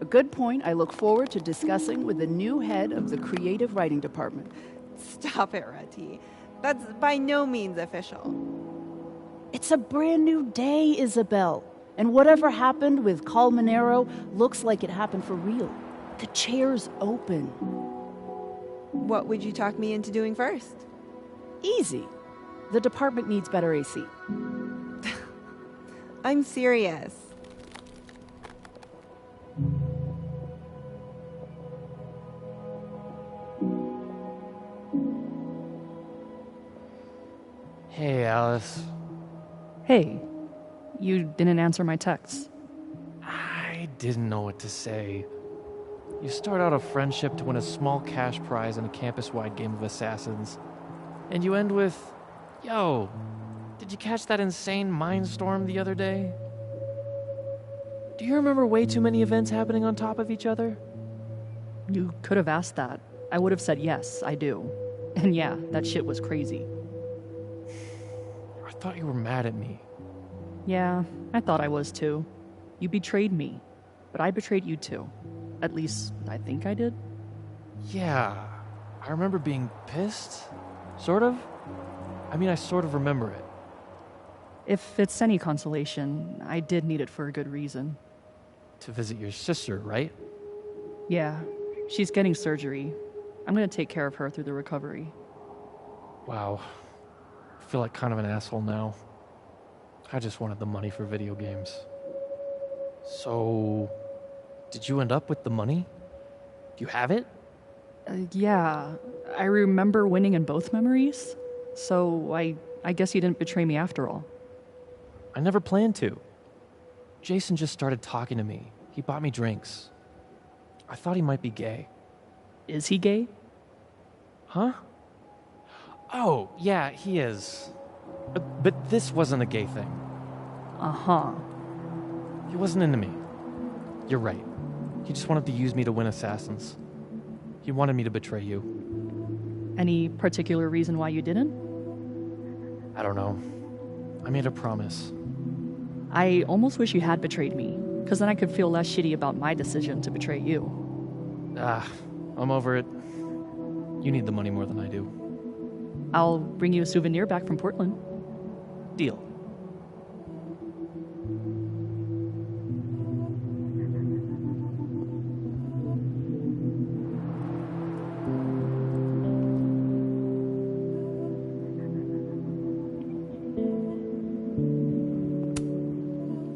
A good point I look forward to discussing with the new head of the creative writing department. Stop it, Rati. That's by no means official. It's a brand new day, Isabel. And whatever happened with Colmenero looks like it happened for real. The chair's open. What would you talk me into doing first? Easy. The department needs better AC. I'm serious. Hey, Alice. Hey, you didn't answer my texts. I didn't know what to say. You start out a friendship to win a small cash prize in a campus-wide game of assassins. And you end with, yo, did you catch that insane mindstorm the other day? Do you remember way too many events happening on top of each other? You could have asked that. I would have said yes, I do. And yeah, that shit was crazy. I thought you were mad at me. Yeah, I thought I was too. You betrayed me, but I betrayed you too. At least, I think I did. Yeah, I remember being pissed. Sort of. I mean, I sort of remember it. If it's any consolation, I did need it for a good reason. To visit your sister, right? Yeah, she's getting surgery. I'm gonna take care of her through the recovery. Wow. I feel like kind of an asshole now. I just wanted the money for video games. So, did you end up with the money? Do you have it? Yeah, I remember winning in both memories. So I guess you didn't betray me after all. I never planned to. Jason just started talking to me. He bought me drinks. I thought he might be gay. Is he gay? Huh? Oh, yeah, he is. But this wasn't a gay thing. Uh-huh. He wasn't into me. You're right. He just wanted to use me to win assassins. He wanted me to betray you. Any particular reason why you didn't? I don't know. I made a promise. I almost wish you had betrayed me, because then I could feel less shitty about my decision to betray you. I'm over it. You need the money more than I do. I'll bring you a souvenir back from Portland. Deal.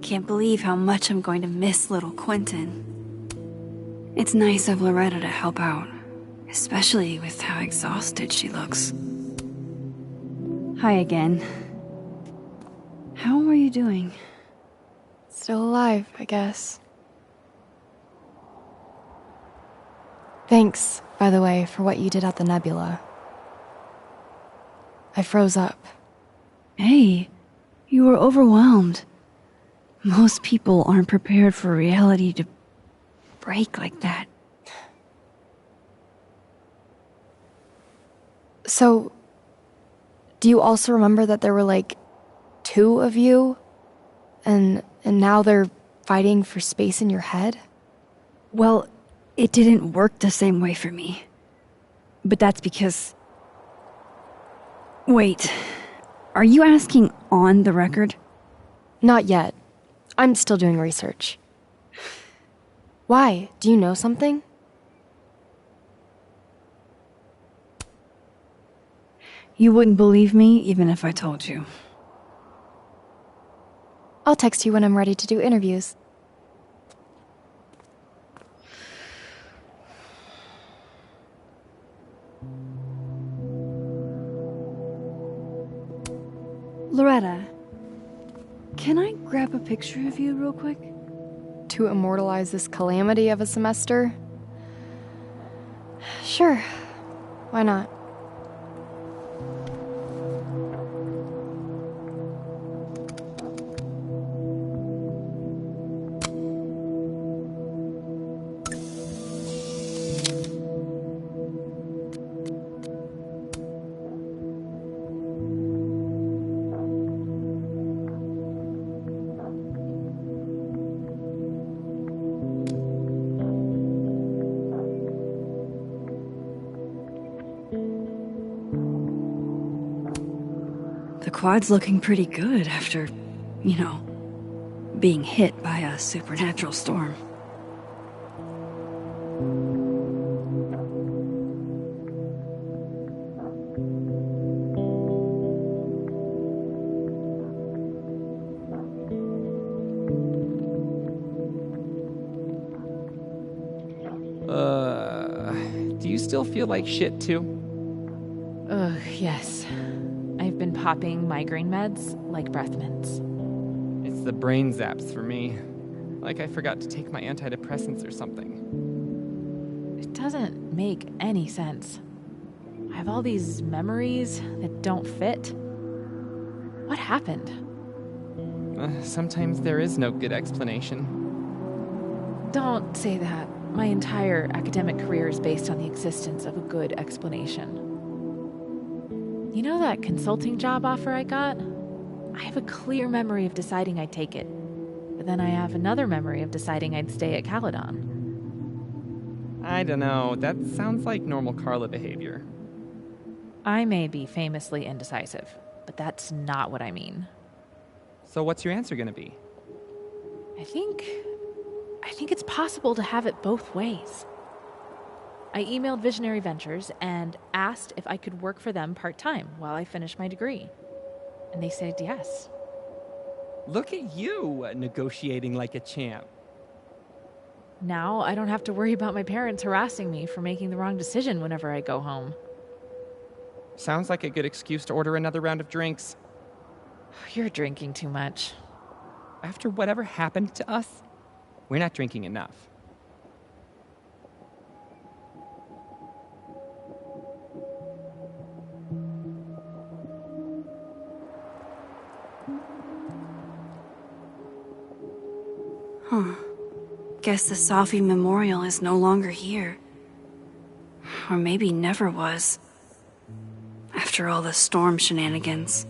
Can't believe how much I'm going to miss little Quentin. It's nice of Loretta to help out, especially with how exhausted she looks. Hi again. How are you doing? Still alive, I guess. Thanks, by the way, for what you did at the Nebula. I froze up. Hey, you were overwhelmed. Most people aren't prepared for reality to break like that. So, do you also remember that there were like 2 of you? And now they're fighting for space in your head? Well, it didn't work the same way for me. But that's because... Wait, are you asking on the record? Not yet. I'm still doing research. Why? Do you know something? You wouldn't believe me even if I told you. I'll text you when I'm ready to do interviews. Loretta, can I grab a picture of you real quick? To immortalize this calamity of a semester? Sure. Why not? The quad's looking pretty good after, being hit by a supernatural storm. Do you still feel like shit too? Yes. I've been popping migraine meds like breath mints. It's the brain zaps for me. Like I forgot to take my antidepressants or something. It doesn't make any sense. I have all these memories that don't fit. What happened? Sometimes there is no good explanation. Don't say that. My entire academic career is based on the existence of a good explanation. You know that consulting job offer I got? I have a clear memory of deciding I'd take it. But then I have another memory of deciding I'd stay at Caledon. I don't know. That sounds like normal Carla behavior. I may be famously indecisive, but that's not what I mean. So what's your answer gonna be? I think it's possible to have it both ways. I emailed Visionary Ventures and asked if I could work for them part-time while I finish my degree. And they said yes. Look at you, negotiating like a champ. Now I don't have to worry about my parents harassing me for making the wrong decision whenever I go home. Sounds like a good excuse to order another round of drinks. You're drinking too much. After whatever happened to us, we're not drinking enough. Huh. Guess the Safi Memorial is no longer here. Or maybe never was. After all the storm shenanigans.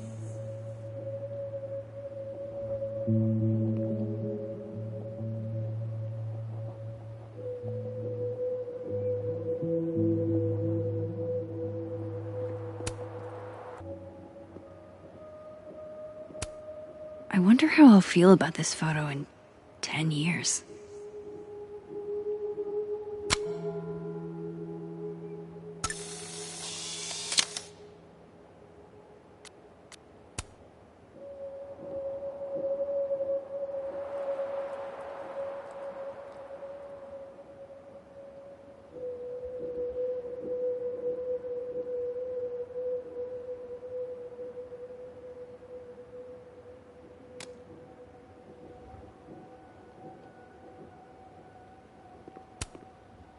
I wonder how I'll feel about this photo in 10 years.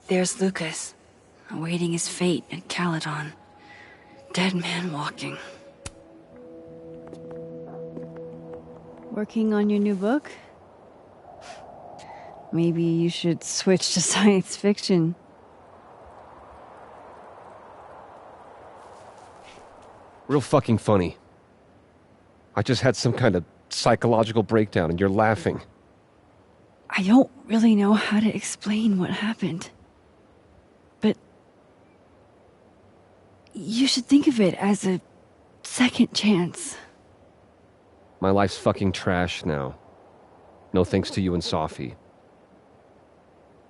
There's Lucas, awaiting his fate at Caledon. Dead man walking. Working on your new book? Maybe you should switch to science fiction. Real fucking funny. I just had some kind of psychological breakdown and you're laughing. I don't really know how to explain what happened. But you should think of it as a second chance. My life's fucking trash now. No thanks to you and Safi.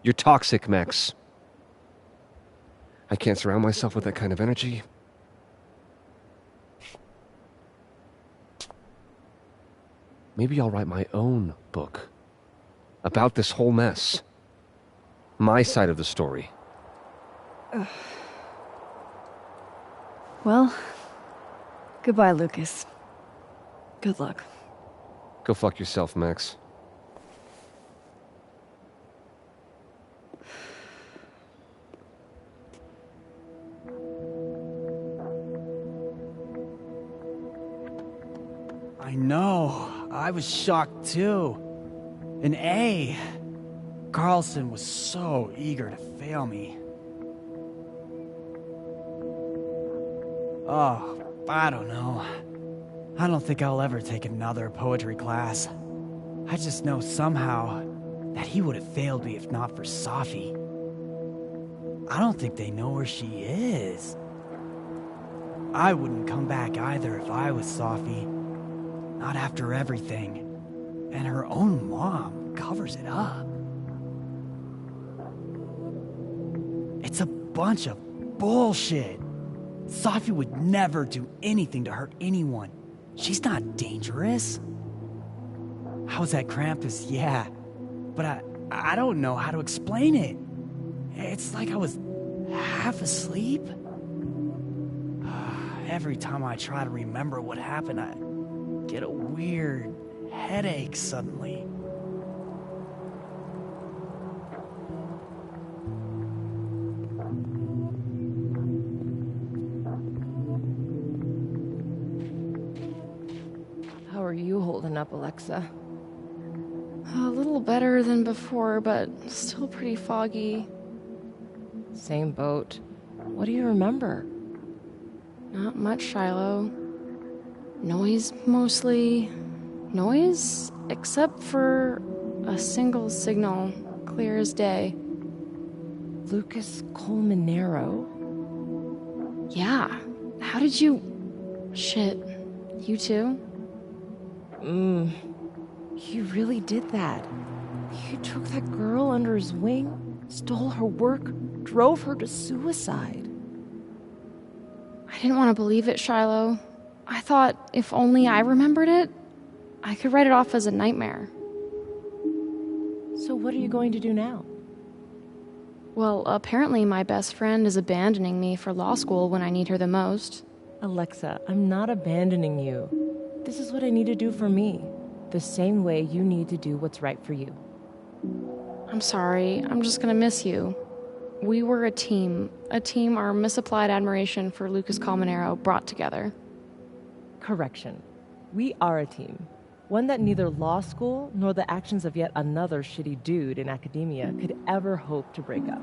You're toxic, Max. I can't surround myself with that kind of energy. Maybe I'll write my own book about this whole mess. My side of the story. Well, goodbye, Lucas. Good luck. Go fuck yourself, Max. I know. I was shocked too. An A. Carlson was so eager to fail me. Oh, I don't know. I don't think I'll ever take another poetry class. I just know somehow that he would have failed me if not for Safi. I don't think they know where she is. I wouldn't come back either if I was Safi. Not after everything. And her own mom covers it up. It's a bunch of bullshit. Safi would never do anything to hurt anyone. She's not dangerous. I was at Krampus, yeah. But I don't know how to explain it. It's like I was half asleep. Every time I try to remember what happened, I get a weird headache suddenly. How are you holding up, Alexa? A little better than before, but still pretty foggy. Same boat. What do you remember? Not much, Shiloh. Noise, mostly. Noise, except for a single signal, clear as day. Lucas Colmenero? Yeah. How did you... Shit. You too? He really did that. He took that girl under his wing, stole her work, drove her to suicide. I didn't want to believe it, Shiloh. I thought if only I remembered it, I could write it off as a nightmare. So what are you going to do now? Well, apparently my best friend is abandoning me for law school when I need her the most. Alexa, I'm not abandoning you. This is what I need to do for me. The same way you need to do what's right for you. I'm sorry. I'm just gonna miss you. We were a team. A team our misapplied admiration for Lucas Colmenero brought together. Correction. We are a team. One that neither law school nor the actions of yet another shitty dude in academia could ever hope to break up.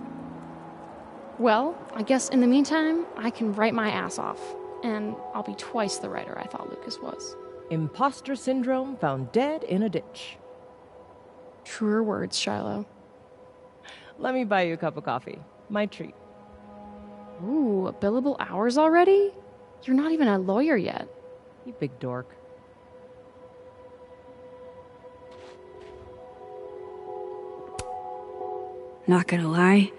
Well, I guess in the meantime, I can write my ass off. And I'll be twice the writer I thought Lucas was. Imposter syndrome found dead in a ditch. Truer words, Shiloh. Let me buy you a cup of coffee. My treat. Ooh, billable hours already? You're not even a lawyer yet. You big dork. Not gonna lie,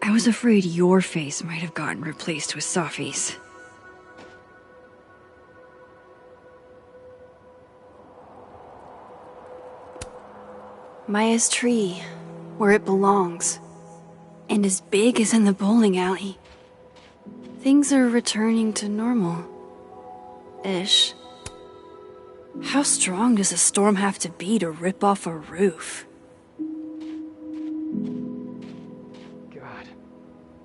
I was afraid your face might have gotten replaced with Safi's. Maya's tree, where it belongs, and as big as in the bowling alley. Things are returning to normal. Ish. How strong does a storm have to be to rip off a roof? God,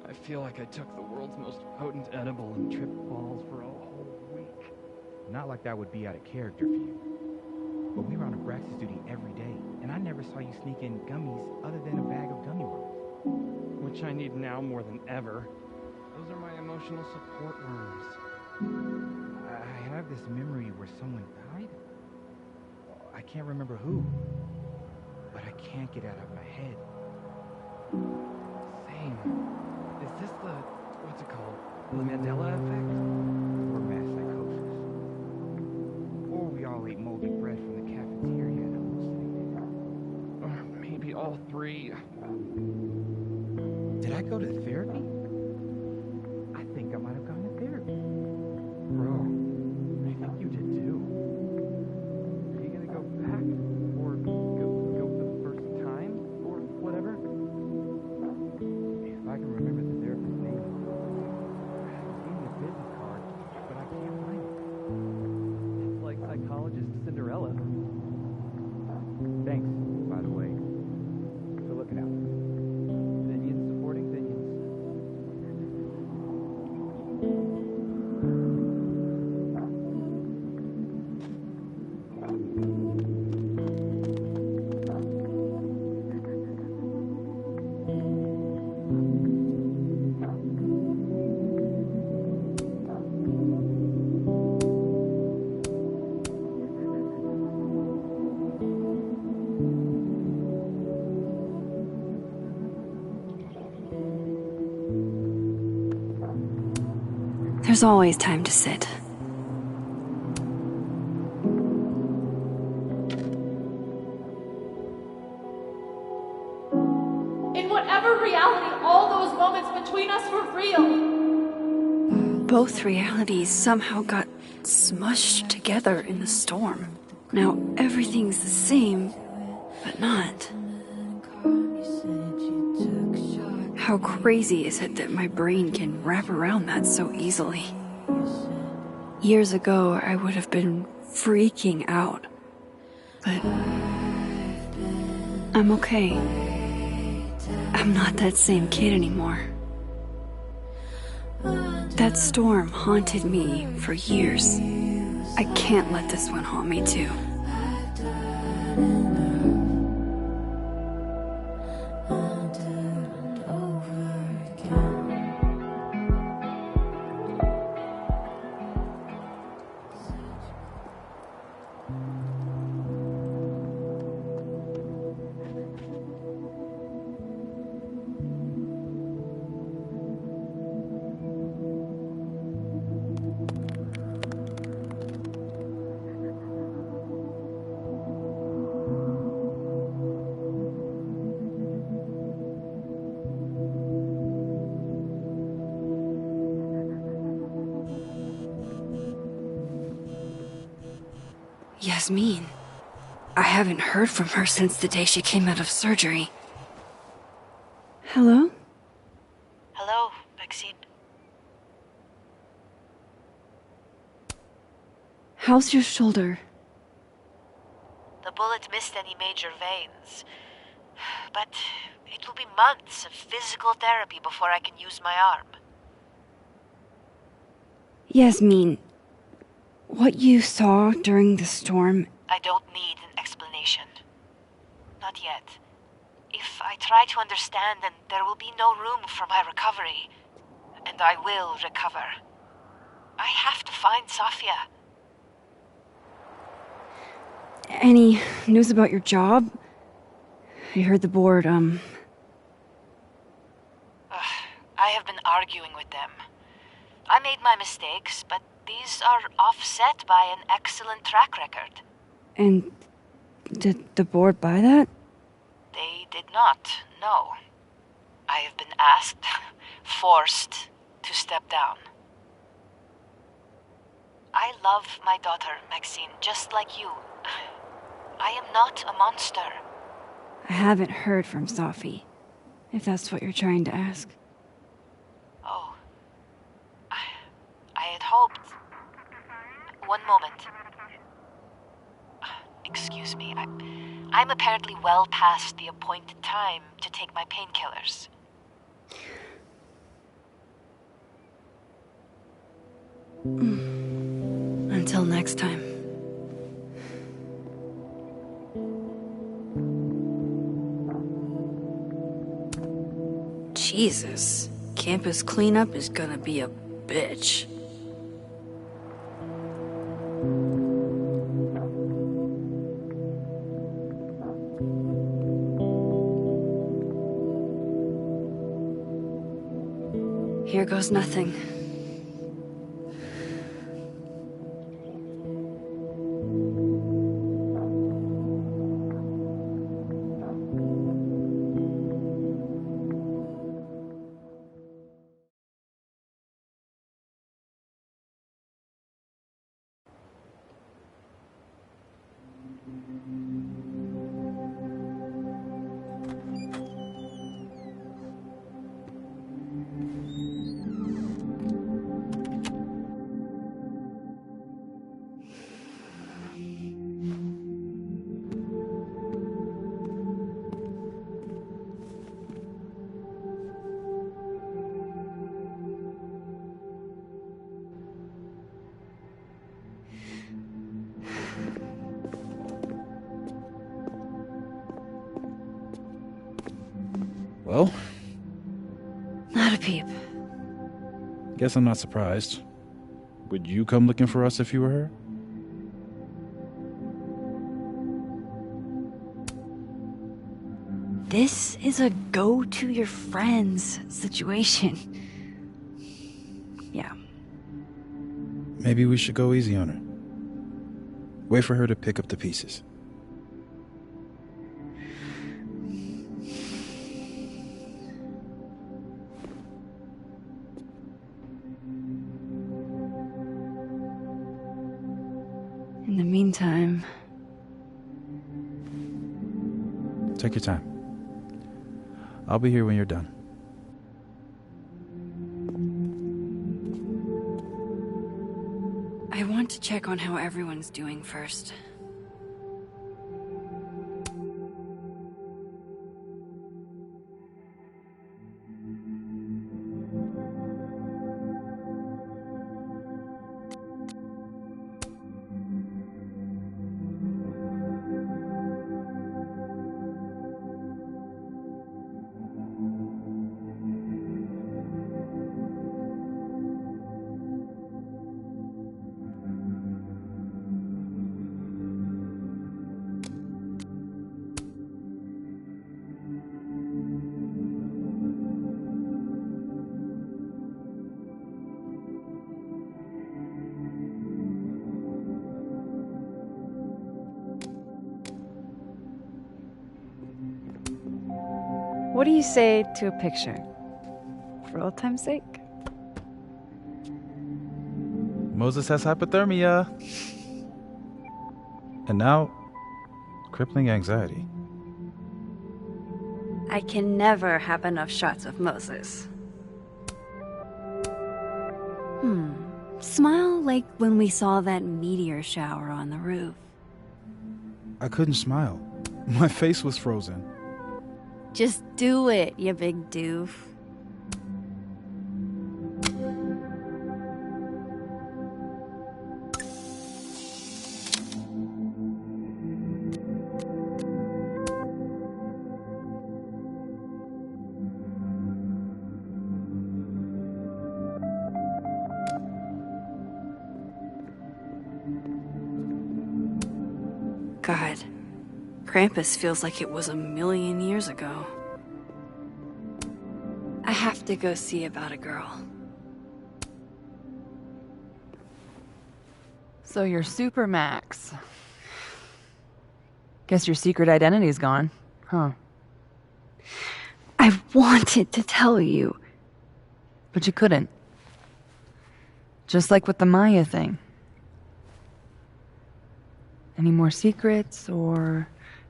I feel like I took the world's most potent edible and tripped balls for a whole week. Not like that would be out of character for you. But we were on Abraxas duty every day, and I never saw you sneak in gummies other than a bag of gummy worms. Which I need now more than ever. Those are my emotional support worms. I have this memory where someone died. I can't remember who, but I can't get it out of my head. Same. Is this the, what's it called? The Mandela effect? Or mass psychosis. Or we all ate moldy bread from the cafeteria and hallucinated. Or maybe all three. Did I go to therapy? I think I might have gone to therapy. Bro, I think you did too. Are you gonna go back? Or go for the first time? Or whatever? If I can remember the therapist's name. I've seen the business card, but I can't find it. It's like psychologist Cinderella. Thanks, by the way, for looking out. Minions supporting minions. There's always time to sit. In whatever reality, all those moments between us were real. Both realities somehow got smushed together in the storm. Now everything's the same, but not. How crazy is it that my brain can wrap around that so easily? Years ago, I would have been freaking out. But I'm okay. I'm not that same kid anymore. That storm haunted me for years. I can't let this one haunt me too. Yasmin. I haven't heard from her since the day she came out of surgery. Hello? Hello, Maxine. How's your shoulder? The bullet missed any major veins. But it will be months of physical therapy before I can use my arm. Yasmin, what you saw during the storm... I don't need an explanation. Not yet. If I try to understand, then there will be no room for my recovery. And I will recover. I have to find Sofia. Any news about your job? I heard the board, I have been arguing with them. I made my mistakes, but these are offset by an excellent track record. And did the board buy that? They did not, no. I have been asked, forced to step down. I love my daughter, Maxine, just like you. I am not a monster. I haven't heard from Sophie, if that's what you're trying to ask. Oh. I had hoped... One moment. Excuse me, I'm apparently well past the appointed time to take my painkillers. Until next time. Jesus, campus cleanup is gonna be a bitch. Here goes nothing. Well? Not a peep. Guess I'm not surprised. Would you come looking for us if you were her? This is a go-to-your-friends situation. Yeah. Maybe we should go easy on her. Wait for her to pick up the pieces. In the meantime... Take your time. I'll be here when you're done. I want to check on how everyone's doing first. What do you say to a picture? For old time's sake? Moses has hypothermia. And now, crippling anxiety. I can never have enough shots of Moses. Smile like when we saw that meteor shower on the roof. I couldn't smile. My face was frozen. Just do it, you big doof. God, Krampus feels like it was a million years ago. I have to go see about a girl. So you're Super Max. Guess your secret identity's gone, huh? I wanted to tell you. But you couldn't. Just like with the Maya thing. Any more secrets, or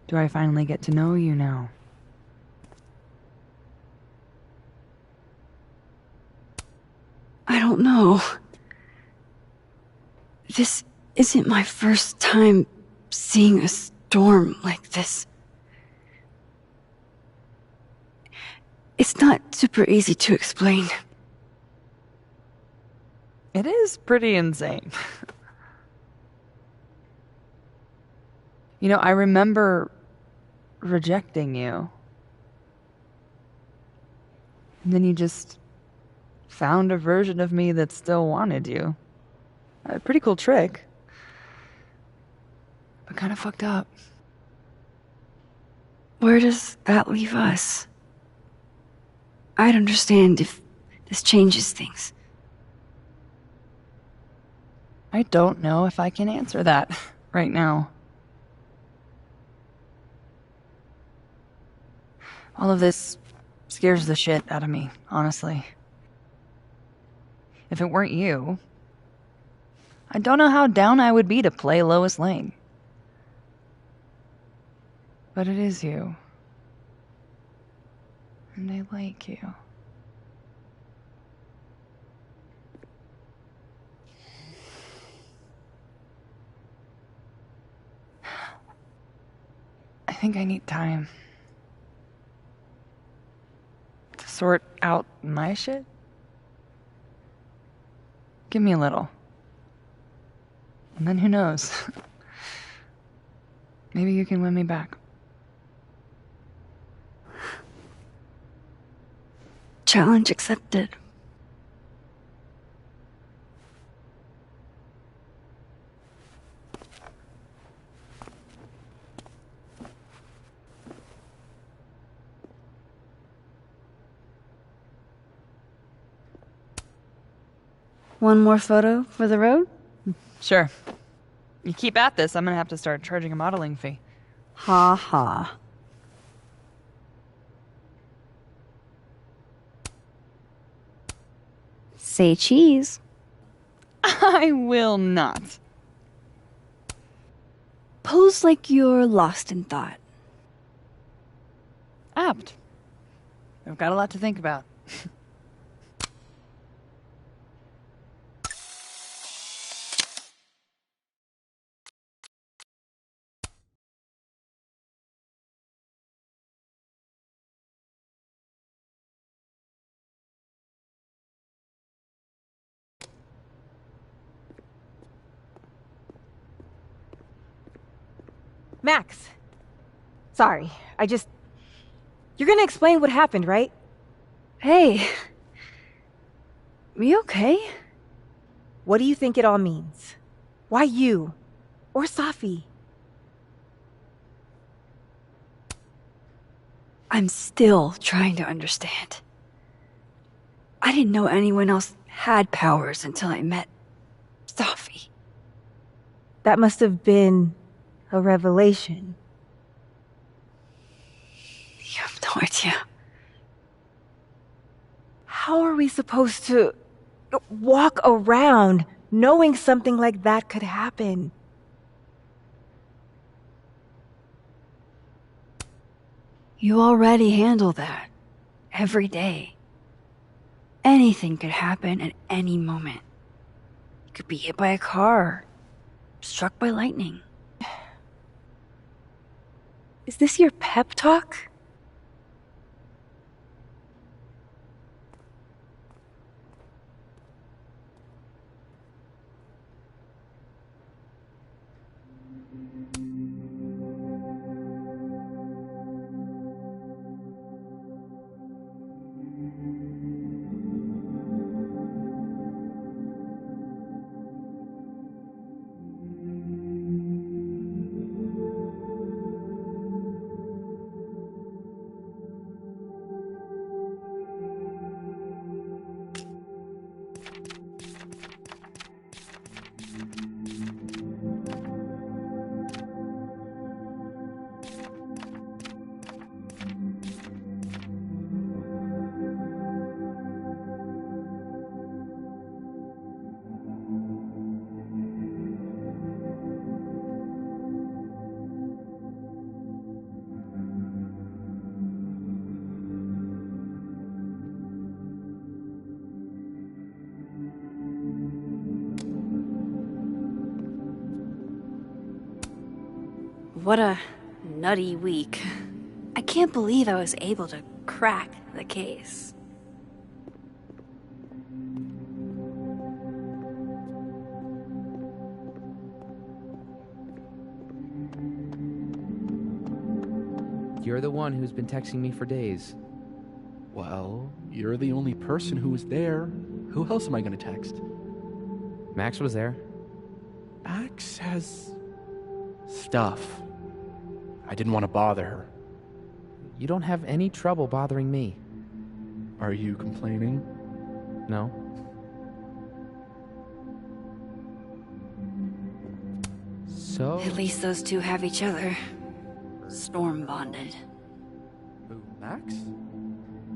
do I finally get to know you now? I don't know. This isn't my first time seeing a storm like this. It's not super easy to explain. It is pretty insane. You know, I remember rejecting you. And then you just found a version of me that still wanted you. A pretty cool trick. But kind of fucked up. Where does that leave us? I'd understand if this changes things. I don't know if I can answer that right now. All of this scares the shit out of me, honestly. If it weren't you, I don't know how down I would be to play Lois Lane. But it is you. And I like you. I think I need time to sort out my shit. Give me a little. And then who knows? Maybe you can win me back. Challenge accepted. One more photo for the road? Sure. You keep at this, I'm gonna have to start charging a modeling fee. Ha ha. Say cheese. I will not. Pose like you're lost in thought. Apt. I've got a lot to think about. Max. Sorry, You're gonna explain what happened, right? Hey. We okay? What do you think it all means? Why you? Or Safi? I'm still trying to understand. I didn't know anyone else had powers until I met Safi. That must have been a revelation. You have no idea. How are we supposed to walk around knowing something like that could happen? You already handle that. Every day. Anything could happen at any moment. You could be hit by a car, struck by lightning. Is this your pep talk? What a nutty week. I can't believe I was able to crack the case. You're the one who's been texting me for days. Well, you're the only person who was there. Who else am I going to text? Max was there. Max has stuff. I didn't want to bother her. You don't have any trouble bothering me. Are you complaining? No. So... At least those two have each other. Storm bonded. Who, Max?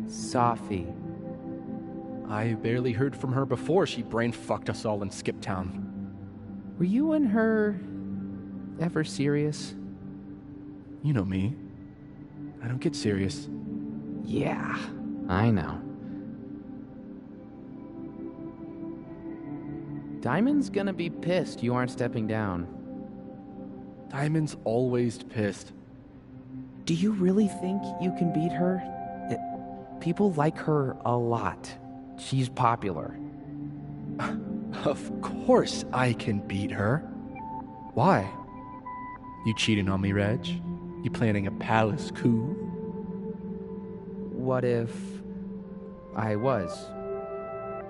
Sophie. I barely heard from her before she brain fucked us all in Skip Town. Were you and her ever serious? You know me. I don't get serious. Yeah, I know. Diamond's gonna be pissed you aren't stepping down. Diamond's always pissed. Do you really think you can beat her? People like her a lot. She's popular. Of course I can beat her. Why? You cheating on me, Reg? You planning a palace coup? What if I was?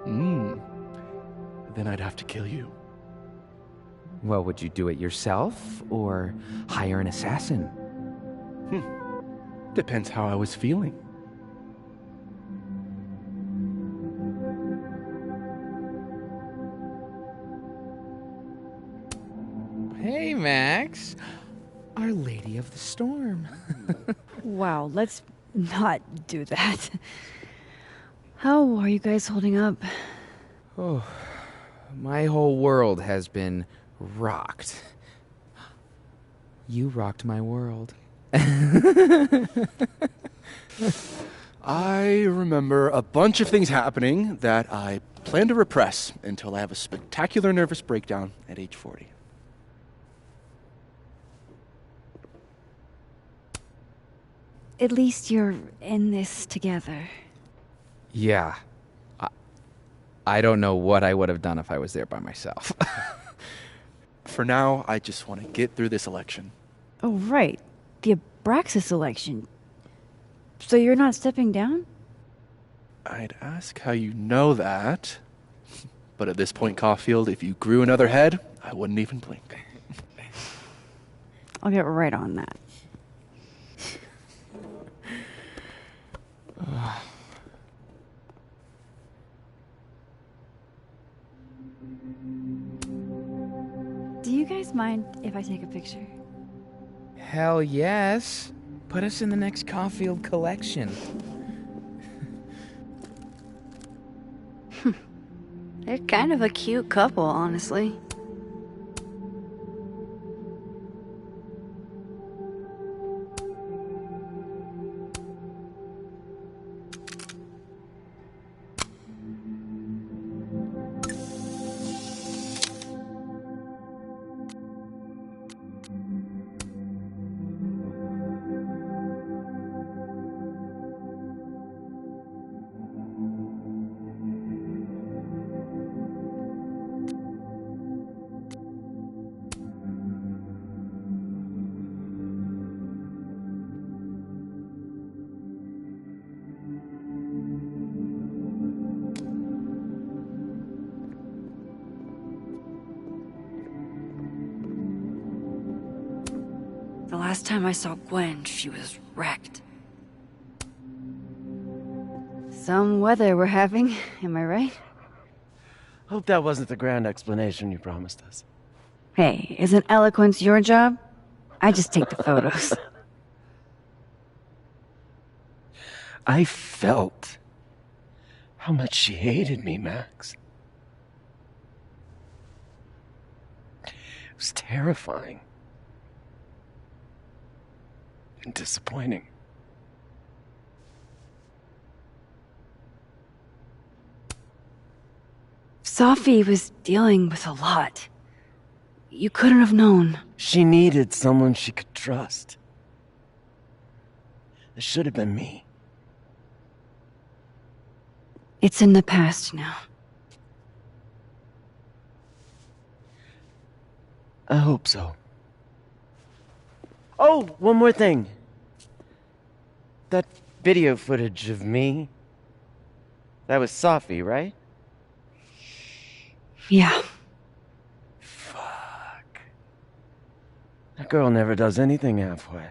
Then I'd have to kill you. Well, would you do it yourself or hire an assassin? Depends how I was feeling. Hey, Max. Our Lady of the Storm. Wow, let's not do that. How are you guys holding up? Oh, my whole world has been rocked. You rocked my world. I remember a bunch of things happening that I plan to repress until I have a spectacular nervous breakdown at age 40. At least you're in this together. Yeah. I don't know what I would have done if I was there by myself. For now, I just want to get through this election. Oh, right. The Abraxas election. So you're not stepping down? I'd ask how you know that. But at this point, Caulfield, if you grew another head, I wouldn't even blink. I'll get right on that. Do you guys mind if I take a picture? Hell yes. Put us in the next Caulfield collection. They're kind of a cute couple, honestly. last time I saw Gwen, she was wrecked. Some weather we're having, am I right? Hope that wasn't the grand explanation you promised us. Hey, isn't eloquence your job? I just take the photos. I felt how much she hated me, Max. It was terrifying. And disappointing. Sophie was dealing with a lot. You couldn't have known. She needed someone she could trust. It should have been me. It's in the past now. I hope so. Oh, one more thing. That video footage of me, that was Sophie, right? Yeah. Fuck. That girl never does anything halfway.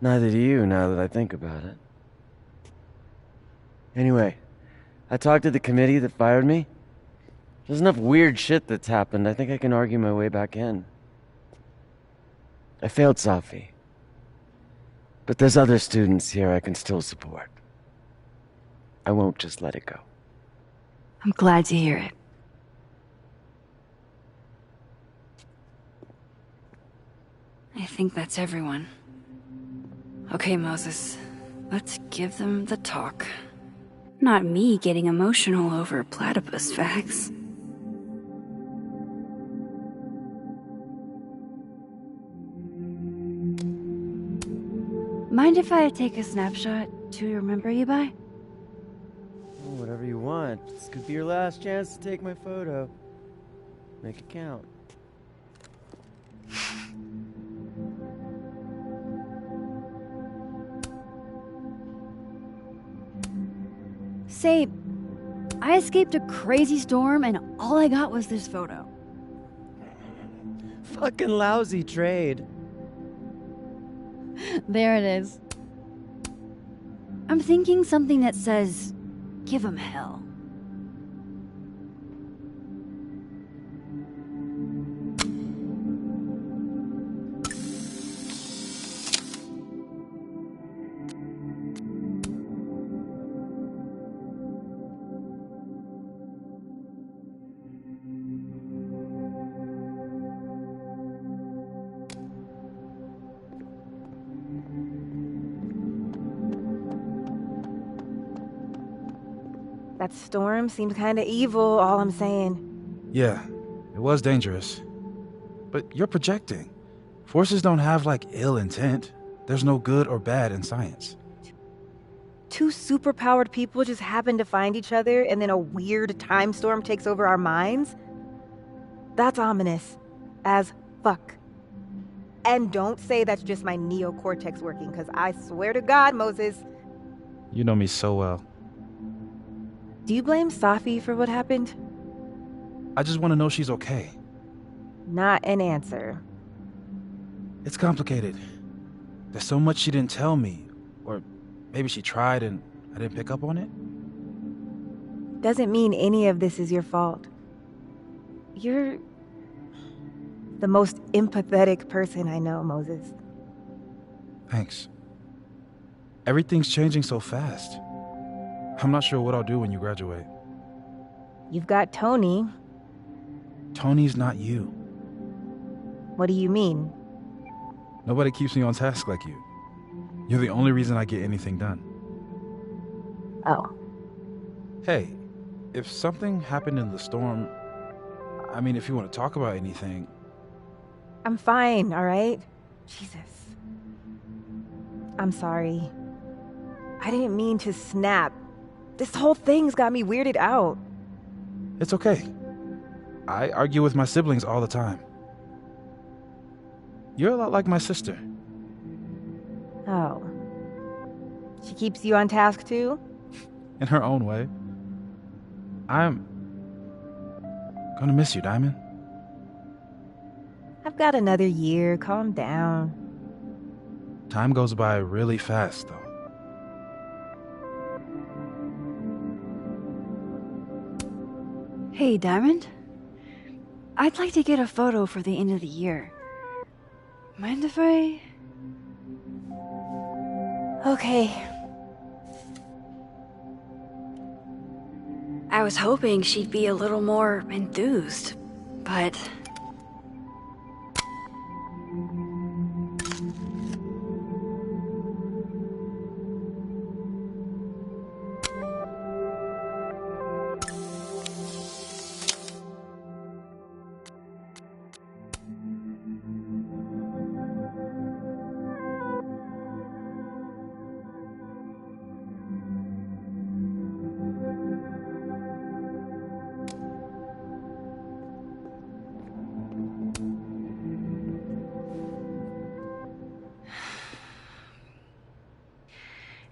Neither do you, now that I think about it. Anyway, I talked to the committee that fired me. There's enough weird shit that's happened. I think I can argue my way back in. I failed Sophie. But there's other students here I can still support. I won't just let it go. I'm glad to hear it. I think that's everyone. Okay, Moses. Let's give them the talk. Not me getting emotional over platypus facts. Mind if I take a snapshot to remember you by? Whatever you want. This could be your last chance to take my photo. Make it count. Say, I escaped a crazy storm and all I got was this photo. Fucking lousy trade. There it is. I'm thinking something that says, give 'em hell. That storm seemed kinda evil, all I'm saying. Yeah, it was dangerous. But you're projecting. Forces don't have, like, ill intent. There's no good or bad in science. Two superpowered people just happen to find each other and then a weird time storm takes over our minds? That's ominous. As fuck. And don't say that's just my neocortex working, because I swear to God, Moses. You know me so well. Do you blame Safi for what happened? I just want to know she's okay. Not an answer. It's complicated. There's so much she didn't tell me. Or maybe she tried and I didn't pick up on it. Doesn't mean any of this is your fault. You're the most empathetic person I know, Moses. Thanks. Everything's changing so fast. I'm not sure what I'll do when you graduate. You've got Tony. Tony's not you. What do you mean? Nobody keeps me on task like you. You're the only reason I get anything done. Oh. Hey, if something happened in the storm, I mean, if you want to talk about anything... I'm fine, all right? Jesus. I'm sorry. I didn't mean to snap. This whole thing's got me weirded out. It's okay. I argue with my siblings all the time. You're a lot like my sister. Oh. She keeps you on task too? In her own way. I'm gonna miss you, Diamond. I've You've got another year. Calm down. Time goes by really fast, though. Hey, Diamond. I'd like to get a photo for the end of the year. Mind if I... Okay. I was hoping she'd be a little more enthused, but...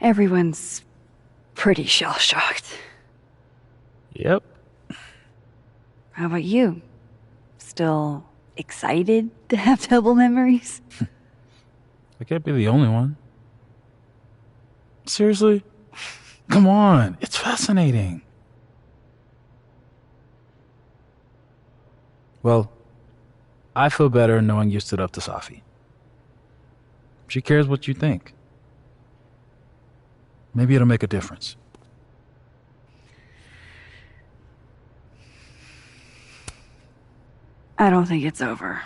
Everyone's pretty shell-shocked. Yep. How about you? Still excited to have double memories? I can't be the only one. Seriously? Come on, it's fascinating. Well, I feel better knowing you stood up to Safi. She cares what you think. Maybe it'll make a difference. I don't think it's over.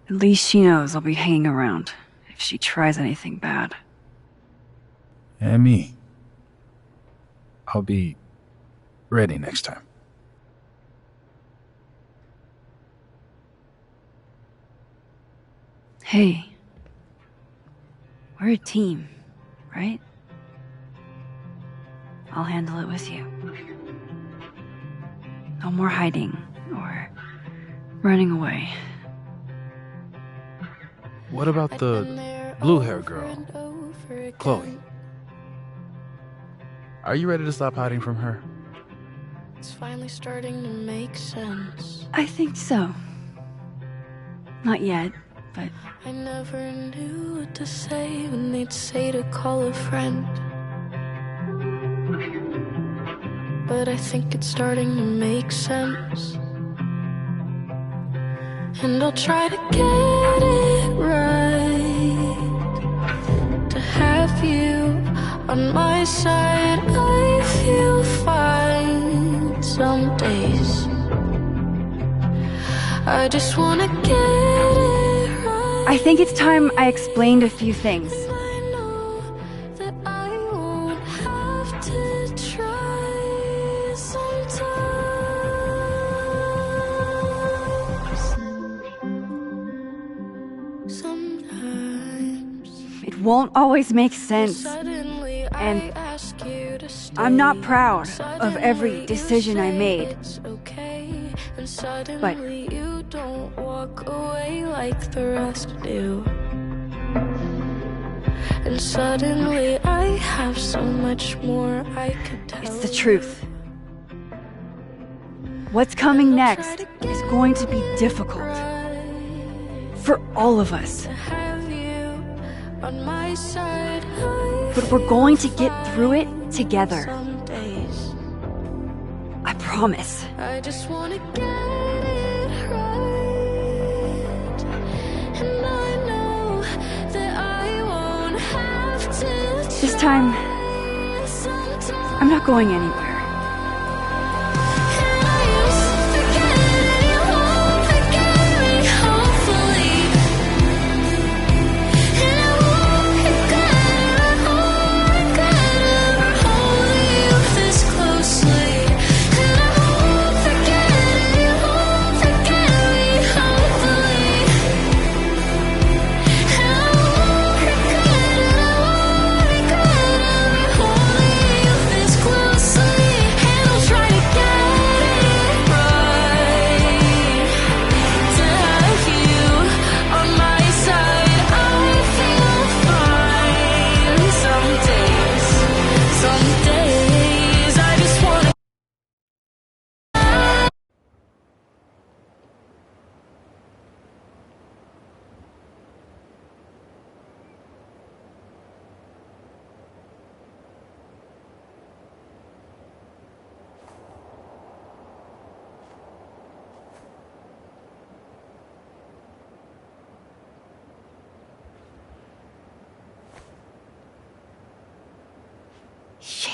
At least she knows I'll be hanging around if she tries anything bad. And me. I'll be ready next time. Hey. We're a team, right? I'll handle it with you. No more hiding or running away. What about the blue-haired girl, Chloe? Are you ready to stop hiding from her? It's finally starting to make sense. I think so. Not yet, but... I never knew what to say when they'd say to call a friend. But I think it's starting to make sense. And I'll try to get it right. To have you on my side, I feel fine some days. I just wanna get it right. I think it's time I explained a few things. I know that I won't have to try sometimes. It won't always make sense. Suddenly And I ask you to stay. I'm not proud of every decision I made. It's okay. And suddenly But you don't walk away like the rest do. And suddenly I have so much more I could tell. it's the truth. What's coming next is going to be difficult. For all of us. Have you on my side? But we're going to get through it together. Some days I promise. I just wanna get it right. And I know that I won't have to. This time, I'm not going anywhere. Closely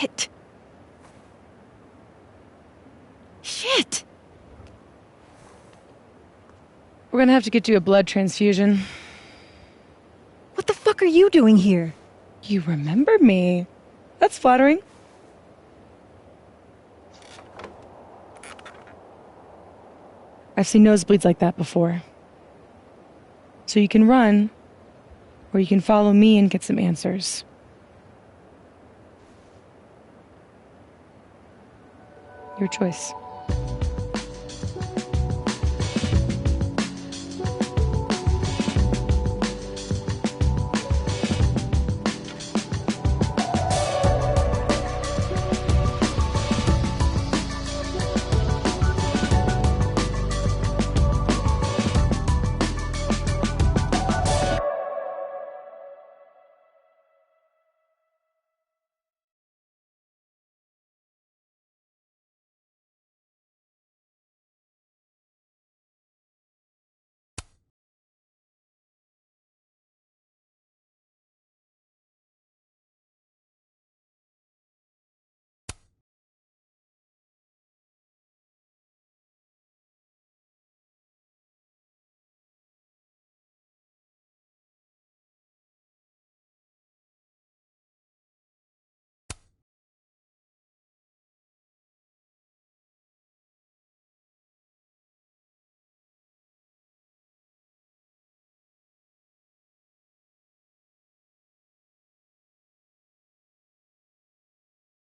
Shit. Shit! We're gonna have to get you a blood transfusion. What the fuck are you doing here? You remember me. That's flattering. I've seen nosebleeds like that before. So you can run, or you can follow me and get some answers. Your choice.